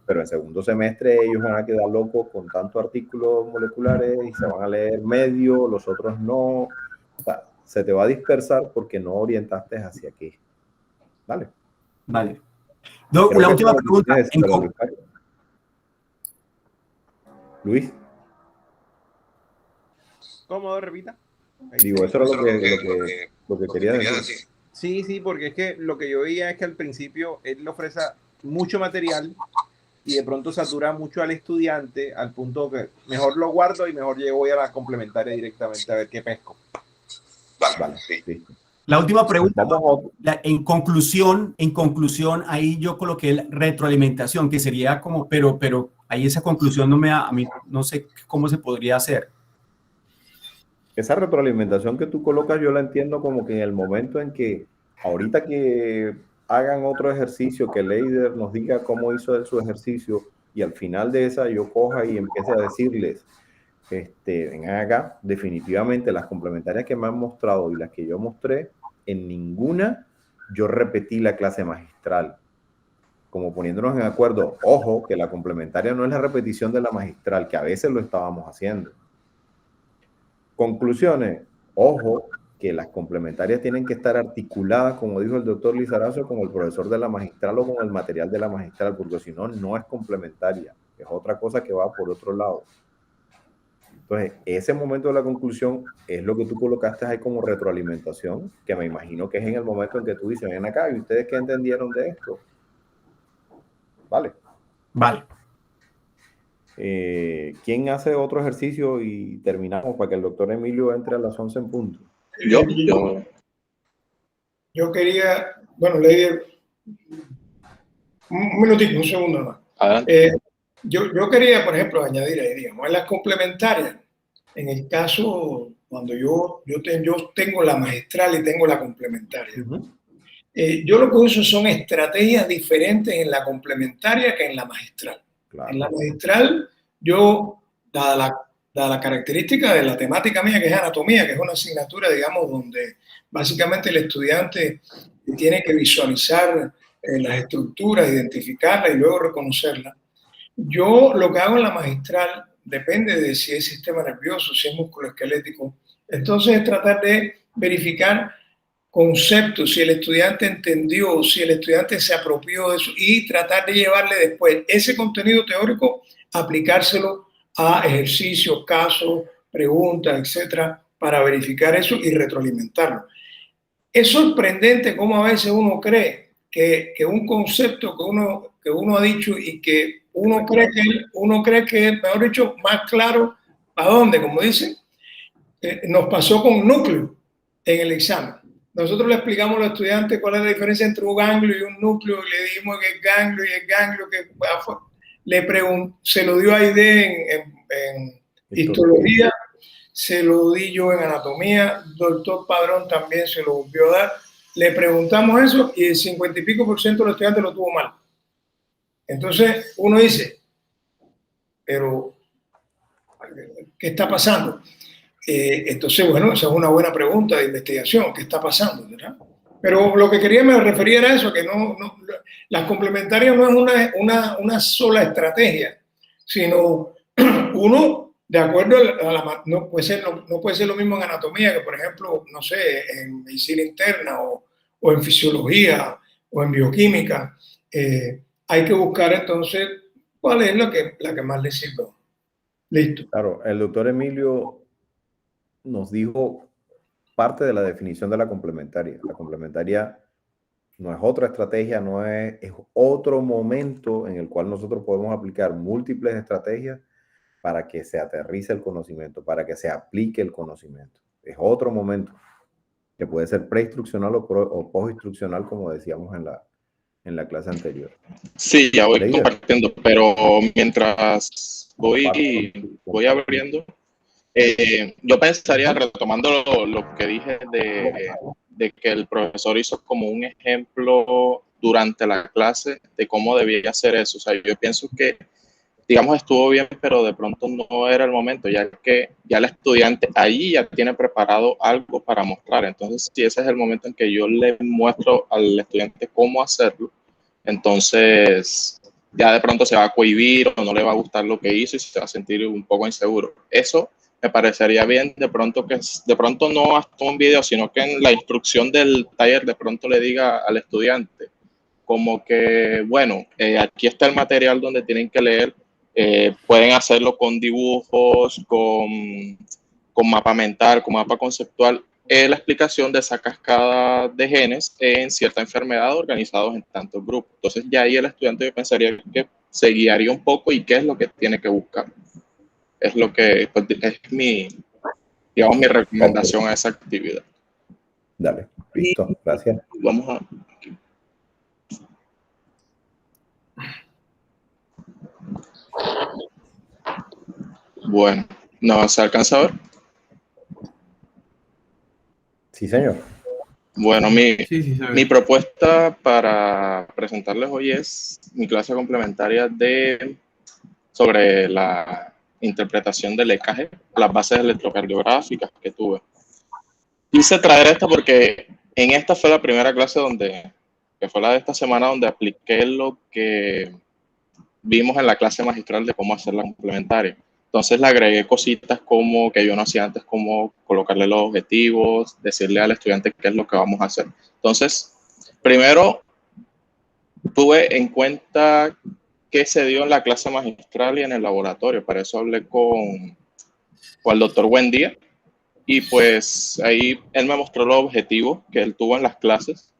Pero en segundo semestre ellos van a quedar locos con tantos artículos moleculares y se van a leer medio, los otros no. O sea, se te va a dispersar porque no orientaste hacia qué. ¿Vale? Vale. No, la última pregunta. Luis. ¿Cómo? Repita. Digo, eso era lo que quería decir. Sí, porque es que lo que yo veía es que al principio él le ofrece mucho material y de pronto satura mucho al estudiante al punto que mejor lo guardo y mejor voy a la complementaria directamente a ver qué pesco. Vale, sí. La última pregunta, en conclusión, ahí yo coloqué la retroalimentación, que sería como, pero ahí esa conclusión a mí no sé cómo se podría hacer. Esa retroalimentación que tú colocas, yo la entiendo como que en el momento en que, ahorita que hagan otro ejercicio, que el líder nos diga cómo hizo él su ejercicio, y al final de esa yo coja y empiece a decirles, vengan acá, definitivamente las complementarias que me han mostrado y las que yo mostré, en ninguna yo repetí la clase magistral. Como poniéndonos en acuerdo, ojo, que la complementaria no es la repetición de la magistral, que a veces lo estábamos haciendo. Conclusiones, ojo, que las complementarias tienen que estar articuladas, como dijo el doctor Lizarazo, con el profesor de la magistral o con el material de la magistral, porque si no, no es complementaria, es otra cosa que va por otro lado. Entonces, ese momento de la conclusión es lo que tú colocaste ahí como retroalimentación, que me imagino que es en el momento en que tú dices, ven acá, ¿y ustedes qué entendieron de esto? Vale. ¿Quién hace otro ejercicio y terminamos para que el doctor Emilio entre a las 11 en punto? Yo quería, bueno, leer un minutito, un segundo más. Yo quería, por ejemplo, añadir ahí, digamos, en las complementarias, en el caso cuando yo tengo la magistral y tengo la complementaria. Yo lo que uso son estrategias diferentes en la complementaria que en la magistral. Claro. En la magistral, yo, dada la característica de la temática mía, que es anatomía, que es una asignatura, digamos, donde básicamente el estudiante tiene que visualizar las estructuras, identificarlas y luego reconocerlas. Yo lo que hago en la magistral depende de si es sistema nervioso, si es músculo esquelético. Entonces es tratar de verificar conceptos, si el estudiante entendió, si el estudiante se apropió de eso y tratar de llevarle después ese contenido teórico, aplicárselo a ejercicios, casos, preguntas, etcétera, para verificar eso y retroalimentarlo. Es sorprendente cómo a veces uno cree que un concepto que uno ha dicho y que uno cree que es, mejor dicho, más claro a dónde, como dicen, nos pasó con núcleo en el examen. Nosotros le explicamos a los estudiantes cuál es la diferencia entre un ganglio y un núcleo, y le dijimos que el ganglio que se lo dio a Aide en histología, se lo di yo en anatomía, doctor Padrón también se lo volvió a dar. le preguntamos eso y el 50 y pico % de los estudiantes lo tuvo mal. Entonces uno dice, pero ¿qué está pasando? Entonces, bueno, esa es una buena pregunta de investigación. ¿Qué está pasando? ¿Verdad? Pero lo que quería me refería era eso, que las complementarias no es una sola estrategia, sino uno, de acuerdo a no puede ser lo mismo en anatomía que, por ejemplo, no sé, en medicina interna o en fisiología o en bioquímica. Hay que buscar entonces cuál es la que más le sirve. Listo. Claro, el doctor Emilio nos dijo parte de la definición de la complementaria. La complementaria no es otra estrategia, es otro momento en el cual nosotros podemos aplicar múltiples estrategias para que se aterrice el conocimiento, para que se aplique el conocimiento. Es otro momento que puede ser preinstruccional o postinstruccional, como decíamos en la clase anterior. Sí, ya voy compartiendo, pero mientras voy abriendo, yo pensaría, retomando lo que dije de que el profesor hizo como un ejemplo durante la clase de cómo debía hacer eso. O sea, yo pienso que, digamos, estuvo bien, pero de pronto no era el momento, ya que ya el estudiante allí ya tiene preparado algo para mostrar. Entonces, si ese es el momento en que yo le muestro al estudiante cómo hacerlo, entonces ya de pronto se va a cohibir o no le va a gustar lo que hizo y se va a sentir un poco inseguro. Eso me parecería bien de pronto no hasta un video, sino que en la instrucción del taller de pronto le diga al estudiante como que, bueno, aquí está el material donde tienen que leer, pueden hacerlo con dibujos, con mapa mental, con mapa conceptual, la explicación de esa cascada de genes en cierta enfermedad organizados en tantos grupos. Entonces ya ahí el estudiante yo pensaría que se guiaría un poco y qué es lo que tiene que buscar. Es lo que pues, es mi recomendación a esa actividad. Dale, listo, gracias. Vamos a... Bueno, ¿no se alcanza a ver? Sí, señor. Bueno, mi propuesta para presentarles hoy es mi clase complementaria sobre la interpretación del EKG, las bases electrocardiográficas que tuve. Quise traer esta porque en esta fue la primera clase que fue la de esta semana, donde apliqué lo que vimos en la clase magistral de cómo hacer la complementaria. Entonces le agregué cositas como que yo no hacía antes, como colocarle los objetivos, decirle al estudiante qué es lo que vamos a hacer. Entonces, primero tuve en cuenta qué se dio en la clase magistral y en el laboratorio. Para eso hablé con el doctor Buendía y pues ahí él me mostró los objetivos que él tuvo en las clases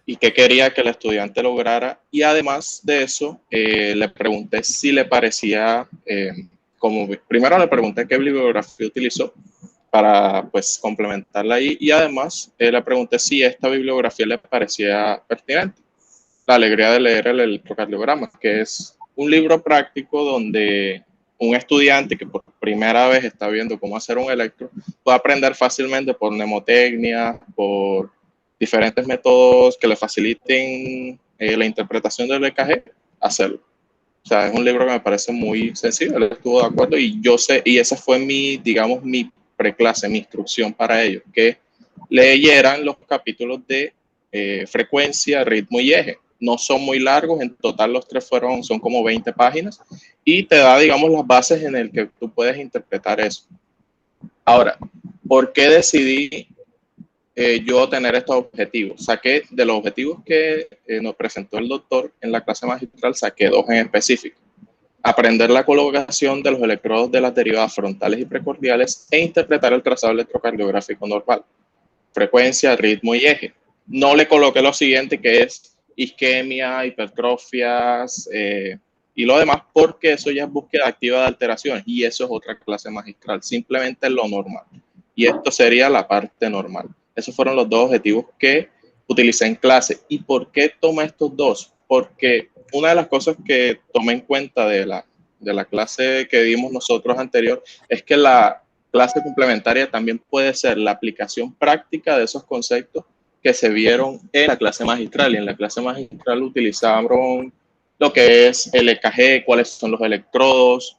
y qué quería que el estudiante lograra. Y además de eso, le pregunté si le parecía... primero le pregunté qué bibliografía utilizó para pues complementarla ahí y además le pregunté si esta bibliografía le parecía pertinente. La alegría de leer el electrocardiograma, que es un libro práctico donde un estudiante que por primera vez está viendo cómo hacer un electro puede aprender fácilmente por mnemotecnia, por diferentes métodos que le faciliten la interpretación del EKG, hacerlo. O sea, es un libro que me parece muy sencillo, él estuvo de acuerdo y yo sé, y esa fue mi preclase, mi instrucción para ellos, que leyeran los capítulos de frecuencia, ritmo y eje. No son muy largos, en total los tres son como 20 páginas y te da, digamos, las bases en el que tú puedes interpretar eso. Ahora, ¿por qué decidí yo tener estos objetivos? Saqué de los objetivos que nos presentó el doctor en la clase magistral, saqué 2 en específico. Aprender la colocación de los electrodos de las derivadas frontales y precordiales e interpretar el trazado electrocardiográfico normal. Frecuencia, ritmo y eje. No le coloqué lo siguiente, que es isquemia, hipertrofias y lo demás, porque eso ya es búsqueda activa de alteraciones y eso es otra clase magistral, simplemente lo normal. Y esto sería la parte normal. Esos fueron los 2 objetivos que utilicé en clase. ¿Y por qué tomé estos 2? Porque una de las cosas que tomé en cuenta de la clase que dimos nosotros anterior es que la clase complementaria también puede ser la aplicación práctica de esos conceptos que se vieron en la clase magistral. Y en la clase magistral utilizaron lo que es el EKG, cuáles son los electrodos,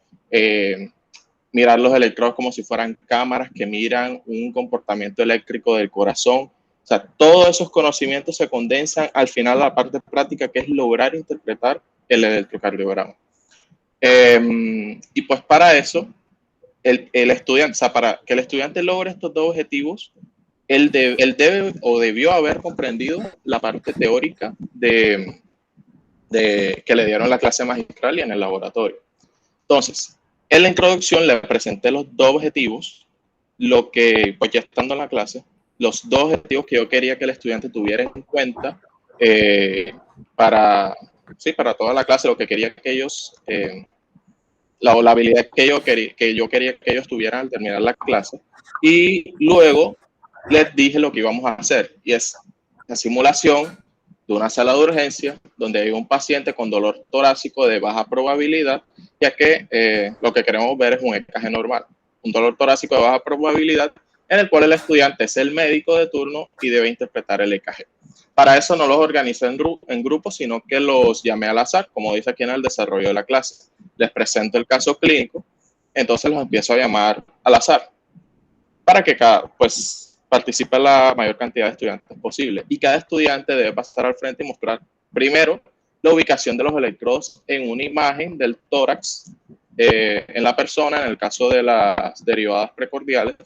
mirar los electrodos como si fueran cámaras que miran un comportamiento eléctrico del corazón. O sea, todos esos conocimientos se condensan al final a la parte práctica, que es lograr interpretar el electrocardiograma. Y pues para eso, el estudiante, o sea, para que el estudiante logre estos dos objetivos, él debe o debió haber comprendido la parte teórica que le dieron en la clase magistral y en el laboratorio. Entonces, en la introducción le presenté los dos objetivos, lo que, pues ya estando en la clase, los dos objetivos que yo quería que el estudiante tuviera en cuenta para toda la clase, lo que quería que ellos, la habilidad que yo quería que ellos tuvieran al terminar la clase. Y luego les dije lo que íbamos a hacer, y es la simulación de una sala de urgencia donde hay un paciente con dolor torácico de baja probabilidad, ya que lo que queremos ver es un EKG normal, un dolor torácico de baja probabilidad en el cual el estudiante es el médico de turno y debe interpretar el EKG. Para eso no los organicé en grupos, sino que los llamé al azar, como dice aquí en el desarrollo de la clase. Les presento el caso clínico, entonces los empiezo a llamar al azar, para que participe la mayor cantidad de estudiantes posible. Y cada estudiante debe pasar al frente y mostrar primero la ubicación de los electrodos en una imagen del tórax en la persona, en el caso de las derivadas precordiales,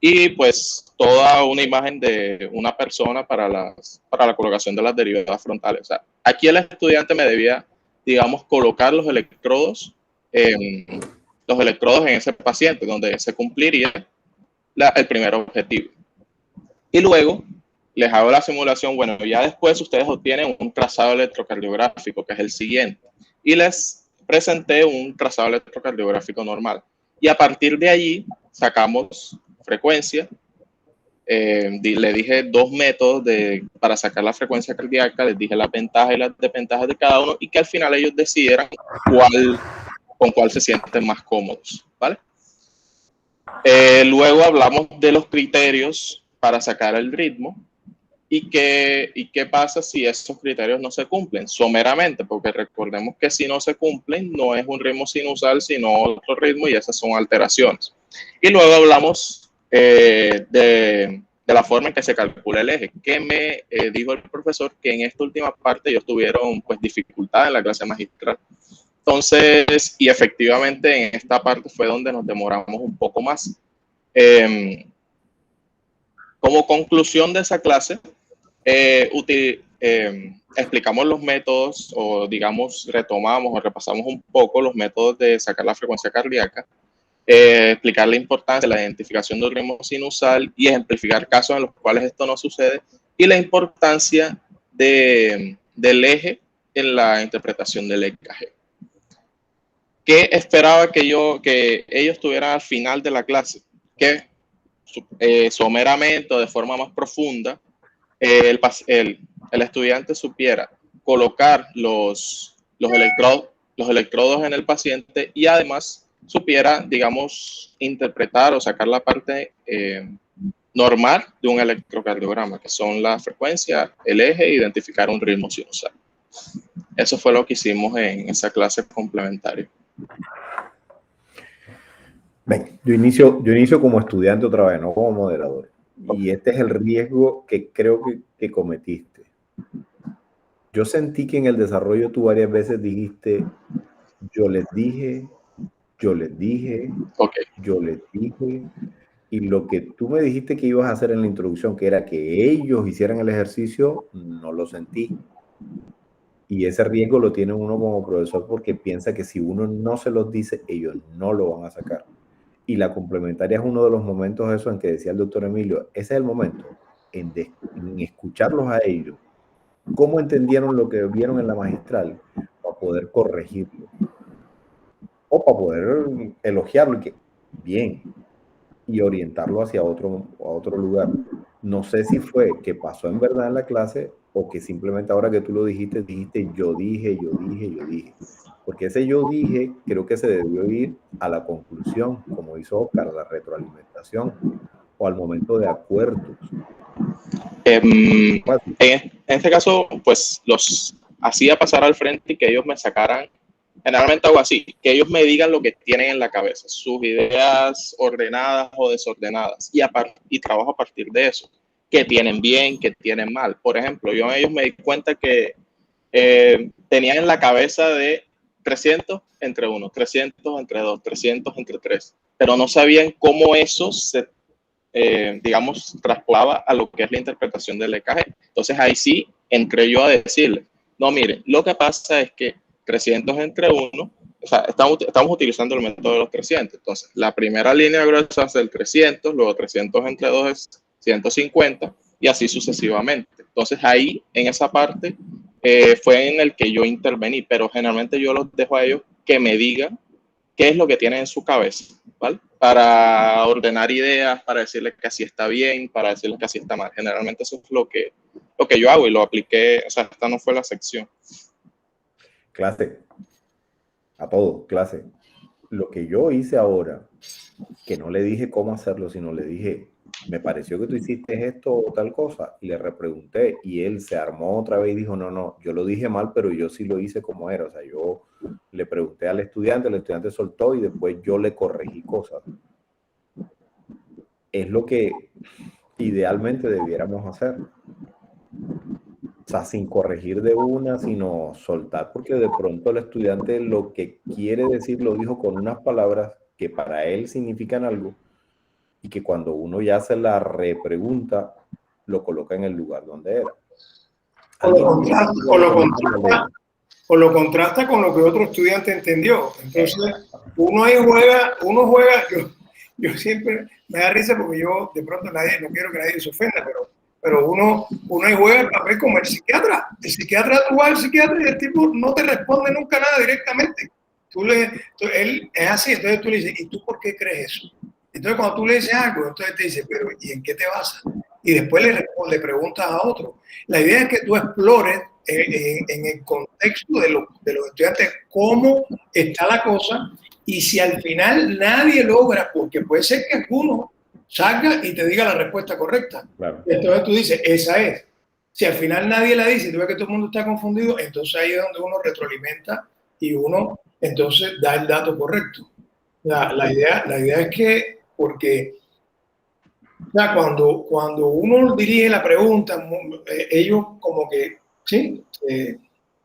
y pues toda una imagen de una persona para la colocación de las derivadas frontales. O sea, aquí el estudiante me debía, digamos, colocar los electrodos en ese paciente, donde se cumpliría el primer objetivo. Y luego les hago la simulación. Bueno, ya después ustedes obtienen un trazado electrocardiográfico, que es el siguiente. Y les presenté un trazado electrocardiográfico normal. Y a partir de allí sacamos frecuencia. Le dije dos métodos para sacar la frecuencia cardíaca. Les dije las ventajas y las desventajas de cada uno, y que al final ellos decidieran con cuál se sienten más cómodos, ¿vale? Luego hablamos de los criterios para sacar el ritmo y qué pasa si esos criterios no se cumplen someramente, porque recordemos que si no se cumplen no es un ritmo sinusal sino otro ritmo, y esas son alteraciones. Y luego hablamos de la forma en que se calcula el eje, que me dijo el profesor que en esta última parte ellos tuvieron pues dificultad en la clase magistral. Entonces, y efectivamente en esta parte fue donde nos demoramos un poco más. Como conclusión de esa clase, explicamos los métodos, o digamos retomamos o repasamos un poco los métodos de sacar la frecuencia cardíaca, explicar la importancia de la identificación del ritmo sinusal y ejemplificar casos en los cuales esto no sucede, y la importancia del eje en la interpretación del EKG. ¿Qué esperaba que ellos tuvieran al final de la clase? Que someramente o de forma más profunda el estudiante supiera colocar los electrodos en el paciente, y además supiera, digamos, interpretar o sacar la parte normal de un electrocardiograma, que son la frecuencia, el eje e identificar un ritmo sinusal. Eso fue lo que hicimos en esa clase complementaria. Ven, yo inicio como estudiante otra vez, no como moderador. Y este es el riesgo que creo que cometiste. Yo sentí que en el desarrollo tú varias veces dijiste, yo les dije, okay, yo les dije, y lo que tú me dijiste que ibas a hacer en la introducción, que era que ellos hicieran el ejercicio, no lo sentí. Y ese riesgo lo tiene uno como profesor, porque piensa que si uno no se los dice, ellos no lo van a sacar. Y la complementaria es uno de los momentos eso en que decía el doctor Emilio, ese es el momento en escucharlos a ellos, cómo entendieron lo que vieron en la magistral, para poder corregirlo. O para poder elogiarlo y que bien, y orientarlo hacia otro lugar. No sé si fue que pasó en verdad en la clase, o que simplemente ahora que tú lo dijiste, yo dije. Porque ese yo dije creo que se debió ir a la conclusión, como hizo Oscar, la retroalimentación, o al momento de acuerdos. En este caso, pues los hacía pasar al frente y que ellos me sacaran, generalmente hago así, que ellos me digan lo que tienen en la cabeza, sus ideas ordenadas o desordenadas, y trabajo a partir de eso, que tienen bien, que tienen mal. Por ejemplo, yo en ellos me di cuenta que tenían en la cabeza de 300 entre 1, 300 entre 2, 300 entre 3, pero no sabían cómo eso se, digamos, traspolaba a lo que es la interpretación del EKG. Entonces ahí sí entré yo a decirle, no, miren, lo que pasa es que 300 entre 1, o sea, estamos utilizando el método de los 300. Entonces, la primera línea gruesa es el 300, luego 300 entre 2 es 150 y así sucesivamente. Entonces ahí, en esa parte, fue en el que yo intervení, pero generalmente yo los dejo a ellos que me digan qué es lo que tienen en su cabeza, ¿vale? Para ordenar ideas, para decirles que así está bien, para decirles que así está mal. Generalmente eso es lo que yo hago y lo apliqué, o sea, esta no fue la sección. Clase, a todo, clase. Lo que yo hice ahora, que no le dije cómo hacerlo, sino le dije, me pareció que tú hiciste esto o tal cosa, y le repregunté, y él se armó otra vez y dijo, no, yo lo dije mal, pero yo sí lo hice como era. O sea, yo le pregunté al estudiante, el estudiante soltó y después yo le corregí cosas. Es lo que idealmente debiéramos hacer. O sea, sin corregir de una, sino soltar, porque de pronto el estudiante lo que quiere decir lo dijo con unas palabras que para él significan algo y que cuando uno ya se la repregunta, lo coloca en el lugar donde era. O lo contrasta con lo que otro estudiante entendió. Entonces, uno juega, yo siempre me da risa porque yo de pronto no quiero que nadie se ofenda, pero uno ahí juega el papel como el psiquiatra. El psiquiatra, tú vas al psiquiatra y el tipo no te responde nunca nada directamente. Él es así, entonces tú le dices, ¿y tú por qué crees eso? Entonces cuando tú le dices algo, entonces te dice, pero ¿y en qué te basas? Y después le preguntas a otro. La idea es que tú explores en el contexto de los estudiantes cómo está la cosa, y si al final nadie logra, porque puede ser que alguno salga y te diga la respuesta correcta. Claro. Entonces tú dices, esa es. Si al final nadie la dice y tú ves que todo el mundo está confundido, entonces ahí es donde uno retroalimenta y uno entonces da el dato correcto. La idea es que, porque cuando uno dirige la pregunta, ellos como que, sí,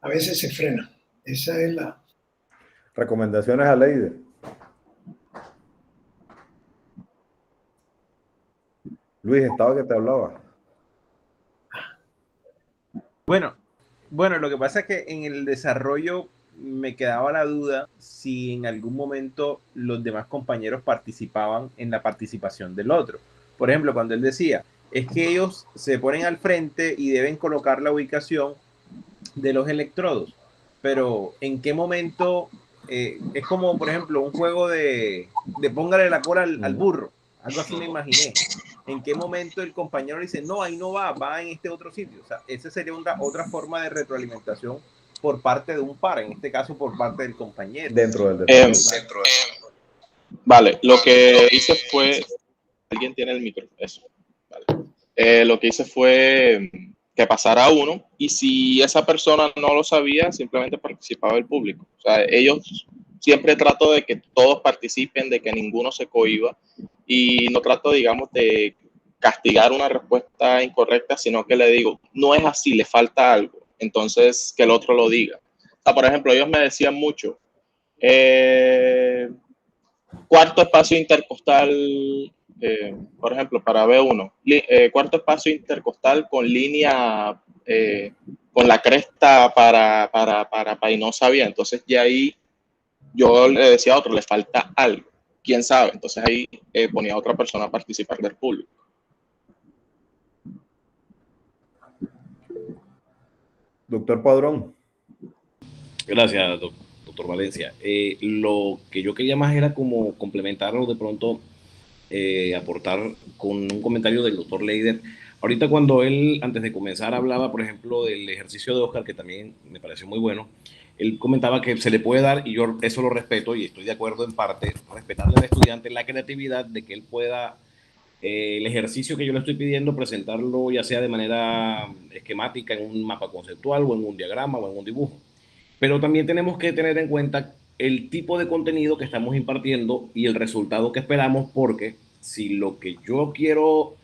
a veces se frenan. Esa es la... Recomendaciones a Leider. Luis, estaba que te hablaba. Bueno, lo que pasa es que en el desarrollo me quedaba la duda si en algún momento los demás compañeros participaban en la participación del otro. Por ejemplo, cuando él decía, es que ellos se ponen al frente y deben colocar la ubicación de los electrodos, pero ¿en qué momento? Es como, por ejemplo, un juego de póngale la cola al burro, algo así me imaginé. ¿En qué momento el compañero dice, no, ahí no va en este otro sitio? O sea, esa sería otra forma de retroalimentación por parte de un par, en este caso por parte del compañero. Dentro del centro. Vale, lo que hice fue, alguien tiene el micro, eso. Vale. Lo que hice fue que pasara uno, y si esa persona no lo sabía, simplemente participaba el público. O sea, ellos siempre trato de que todos participen, de que ninguno se cohiba, y no trato, digamos, de castigar una respuesta incorrecta, sino que le digo, no es así, le falta algo, entonces que el otro lo diga. O sea, por ejemplo, ellos me decían mucho, cuarto espacio intercostal, por ejemplo, para B1, cuarto espacio intercostal con línea, con la cresta para y no sabía. Entonces ya ahí yo le decía a otro, le falta algo, quién sabe. Entonces ahí ponía a otra persona a participar del público. Doctor Padrón. Gracias, doctor Valencia. Lo que yo quería más era como complementarlo de pronto, aportar con un comentario del doctor Leider. Ahorita cuando él, antes de comenzar, hablaba, por ejemplo, del ejercicio de Oscar, que también me pareció muy bueno, él comentaba que se le puede dar, y yo eso lo respeto y estoy de acuerdo en parte, respetarle al estudiante la creatividad de que él pueda el ejercicio que yo le estoy pidiendo, presentarlo ya sea de manera esquemática en un mapa conceptual o en un diagrama o en un dibujo. Pero también tenemos que tener en cuenta el tipo de contenido que estamos impartiendo y el resultado que esperamos, porque si lo que yo quiero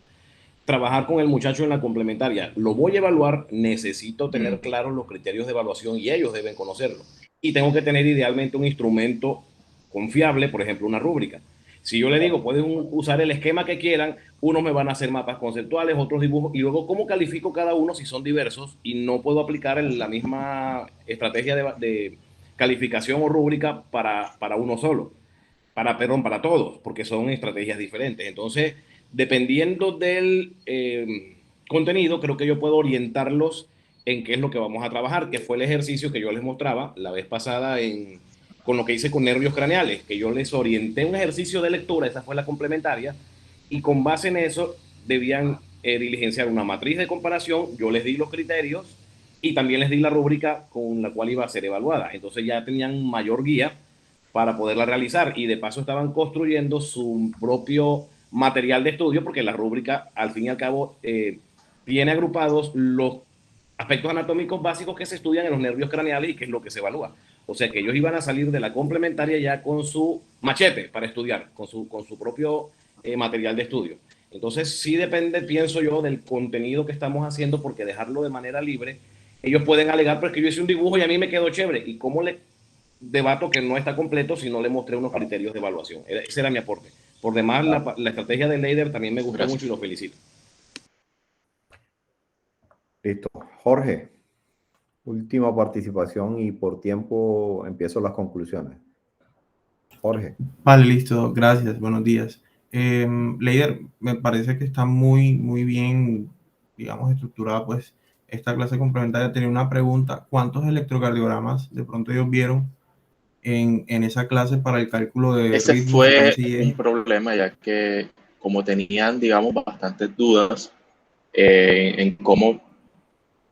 trabajar con el muchacho en la complementaria lo voy a evaluar, necesito tener claros los criterios de evaluación y ellos deben conocerlo. Y tengo que tener idealmente un instrumento confiable, por ejemplo, una rúbrica. Si yo le digo, pueden usar el esquema que quieran, unos me van a hacer mapas conceptuales, otros dibujos, y luego cómo califico cada uno si son diversos y no puedo aplicar la misma estrategia de calificación o rúbrica para uno solo, perdón, para todos, porque son estrategias diferentes. Entonces, dependiendo del contenido, creo que yo puedo orientarlos en qué es lo que vamos a trabajar, que fue el ejercicio que yo les mostraba la vez pasada con lo que hice con nervios craneales, que yo les orienté un ejercicio de lectura, esa fue la complementaria, y con base en eso debían diligenciar una matriz de comparación, yo les di los criterios y también les di la rúbrica con la cual iba a ser evaluada. Entonces ya tenían mayor guía para poderla realizar y de paso estaban construyendo su propio material de estudio, porque la rúbrica al fin y al cabo tiene agrupados los aspectos anatómicos básicos que se estudian en los nervios craneales y que es lo que se evalúa. O sea que ellos iban a salir de la complementaria ya con su machete para estudiar, con su propio material de estudio. Entonces sí depende, pienso yo, del contenido que estamos haciendo, porque dejarlo de manera libre, ellos pueden alegar, pero es que yo hice un dibujo y a mí me quedó chévere. ¿Y cómo le debato que no está completo si no le mostré unos criterios de evaluación? Ese era mi aporte. Por demás, la estrategia de Leider también me gustó mucho y lo felicito. Listo. Jorge, última participación y por tiempo empiezo las conclusiones. Jorge. Vale, listo. Gracias. Buenos días. Leider, me parece que está muy bien, digamos, estructurada, pues, esta clase complementaria. Tenía una pregunta. ¿Cuántos electrocardiogramas de pronto ellos vieron en esa clase para el cálculo de ese ritmo, fue frecuencia y eje? un problema, ya que como tenían, digamos, bastantes dudas en cómo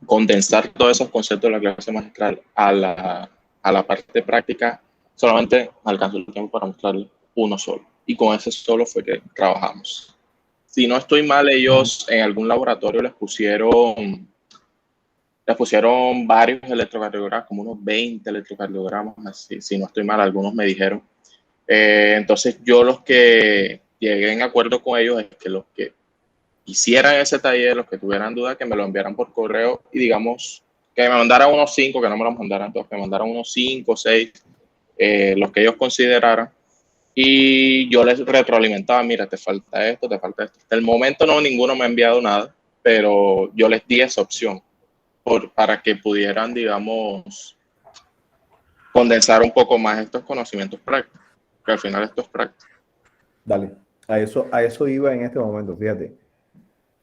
condensar todos esos conceptos de la clase magistral a la parte práctica, solamente alcanzó el tiempo para mostrarle uno solo. Y con ese solo fue que trabajamos. Si no estoy mal, ellos en algún laboratorio les pusieron varios electrocardiogramas, como unos 20 electrocardiogramas, así, si no estoy mal, algunos me dijeron. Entonces yo los que llegué en acuerdo con ellos es que los que hicieran ese taller, los que tuvieran dudas, que me lo enviaran por correo y digamos que me mandaran unos 5, que no me los mandaran todos, que me mandaran unos 5 o 6, los que ellos consideraran, y yo les retroalimentaba, mira, te falta esto, te falta esto. Hasta el momento no, ninguno me ha enviado nada, pero yo les di esa opción para que pudieran, digamos, condensar un poco más estos conocimientos prácticos, que al final esto es práctico. Dale, a eso iba en este momento, fíjate.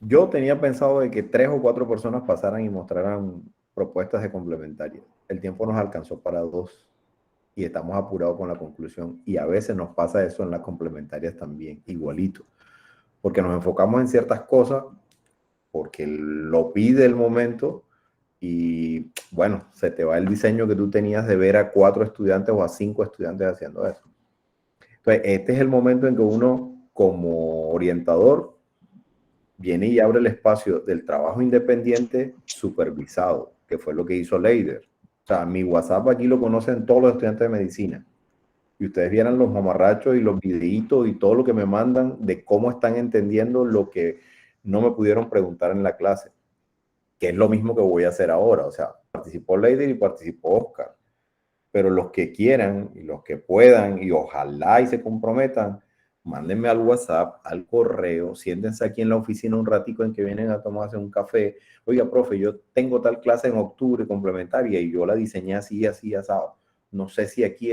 Yo tenía pensado de que 3 o 4 personas pasaran y mostraran propuestas de complementaria. El tiempo nos alcanzó para 2 y estamos apurados con la conclusión. Y a veces nos pasa eso en las complementarias también, igualito. Porque nos enfocamos en ciertas cosas, porque lo pide el momento y, bueno, se te va el diseño que tú tenías de ver a 4 estudiantes o a 5 estudiantes haciendo eso. Entonces, este es el momento en que uno, como orientador, viene y abre el espacio del trabajo independiente supervisado, que fue lo que hizo Leider. O sea, mi WhatsApp aquí lo conocen todos los estudiantes de medicina. Y ustedes vieran los mamarrachos y los videitos y todo lo que me mandan de cómo están entendiendo lo que no me pudieron preguntar en la clase. Que es lo mismo que voy a hacer ahora. O sea, participó Leider y participó Oscar. Pero los que quieran y los que puedan y ojalá y se comprometan, mándenme al WhatsApp, al correo, siéntense aquí en la oficina un ratico en que vienen a tomarse un café. Oiga, profe, yo tengo tal clase en octubre complementaria y yo la diseñé así, asado. No sé si aquí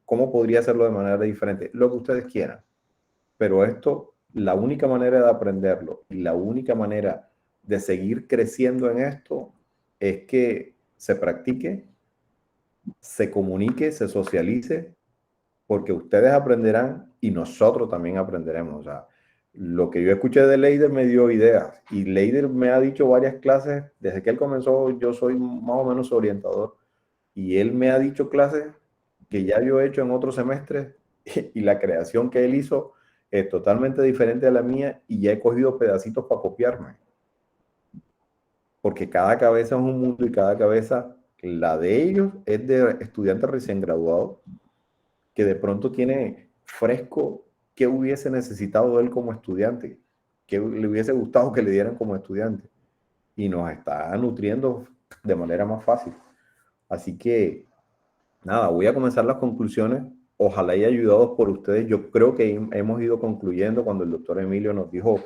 ¿cómo podría hacerlo de manera diferente? Lo que ustedes quieran. Pero esto, la única manera de aprenderlo y la única manera de seguir creciendo en esto es que se practique, se comunique, se socialice, porque ustedes aprenderán y nosotros también aprenderemos. O sea, lo que yo escuché de Leider me dio ideas y Leider me ha dicho varias clases, desde que él comenzó yo soy más o menos orientador y él me ha dicho clases que ya yo he hecho en otros semestres y la creación que él hizo es totalmente diferente a la mía y ya he cogido pedacitos para copiarme. Porque cada cabeza es un mundo y cada cabeza, la de ellos es de estudiantes recién graduados, que de pronto tiene fresco qué hubiese necesitado él como estudiante, qué le hubiese gustado que le dieran como estudiante. Y nos está nutriendo de manera más fácil. Así que, nada, voy a comenzar las conclusiones. Ojalá y ayudados por ustedes. Yo creo que hemos ido concluyendo cuando el doctor Emilio nos dijo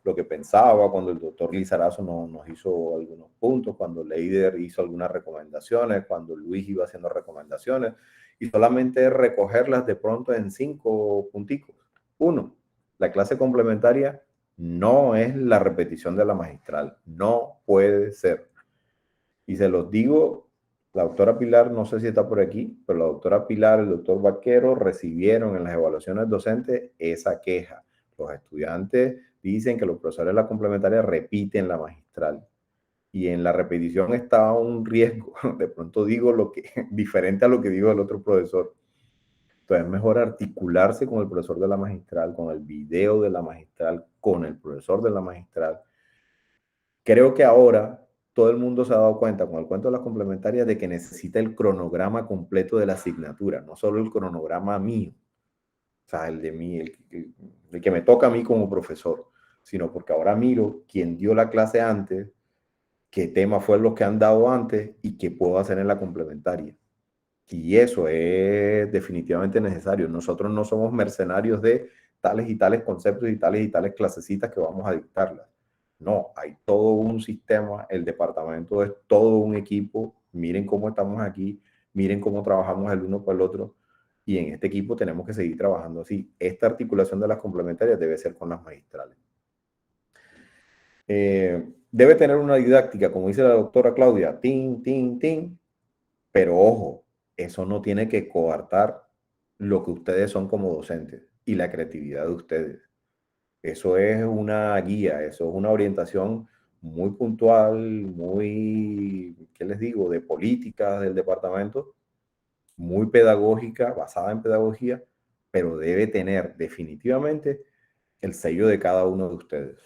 lo que pensaba, cuando el doctor Lizarazo nos hizo algunos puntos, cuando Leider hizo algunas recomendaciones, cuando Luis iba haciendo recomendaciones, y solamente recogerlas de pronto en 5 punticos. 1, la clase complementaria no es la repetición de la magistral, no puede ser. Y se los digo, la doctora Pilar, no sé si está por aquí, pero la doctora Pilar, el doctor Vaquero recibieron en las evaluaciones docentes esa queja. Los estudiantes dicen que los profesores de la complementaria repiten la magistral. Y en la repetición está un riesgo. De pronto digo lo que diferente a lo que digo el otro profesor. Entonces es mejor articularse con el profesor de la magistral, con el video de la magistral, con el profesor de la magistral. Creo que ahora todo el mundo se ha dado cuenta con el cuento de las complementarias de que necesita el cronograma completo de la asignatura, no solo el cronograma mío, o sea, el de mí, el que me toca a mí como profesor, sino porque ahora miro quién dio la clase antes, qué tema fue lo que han dado antes y qué puedo hacer en la complementaria. Y eso es definitivamente necesario. Nosotros no somos mercenarios de tales y tales conceptos y tales clasecitas que vamos a dictarlas. No, hay todo un sistema, el departamento es todo un equipo. Miren cómo estamos aquí, miren cómo trabajamos el uno con el otro. Y en este equipo tenemos que seguir trabajando así. Esta articulación de las complementarias debe ser con las magistrales. Debe tener una didáctica, como dice la doctora Claudia, tin, tin, tin, pero ojo, eso no tiene que coartar lo que ustedes son como docentes y la creatividad de ustedes. Eso es una guía, eso es una orientación muy puntual, muy, ¿qué les digo?, de políticas del departamento, muy pedagógica, basada en pedagogía, pero debe tener definitivamente el sello de cada uno de ustedes,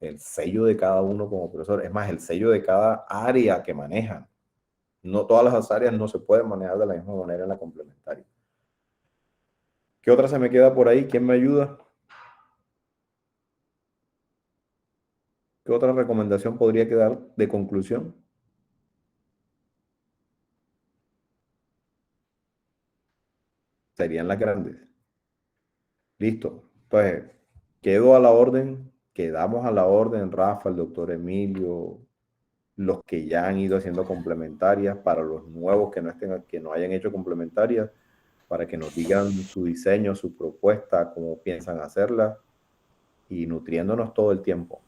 el sello de cada uno como profesor, es más, el sello de cada área que manejan. No todas las áreas no se pueden manejar de la misma manera en la complementaria. ¿Qué otra se me queda por ahí? ¿Quién me ayuda? ¿Qué otra recomendación podría quedar de conclusión? Serían las grandes. Listo. Entonces, quedo a la orden, quedamos a la orden, Rafa, el doctor Emilio, los que ya han ido haciendo complementarias, para los nuevos que no hayan hecho complementarias, para que nos digan su diseño, su propuesta, cómo piensan hacerla, y nutriéndonos todo el tiempo.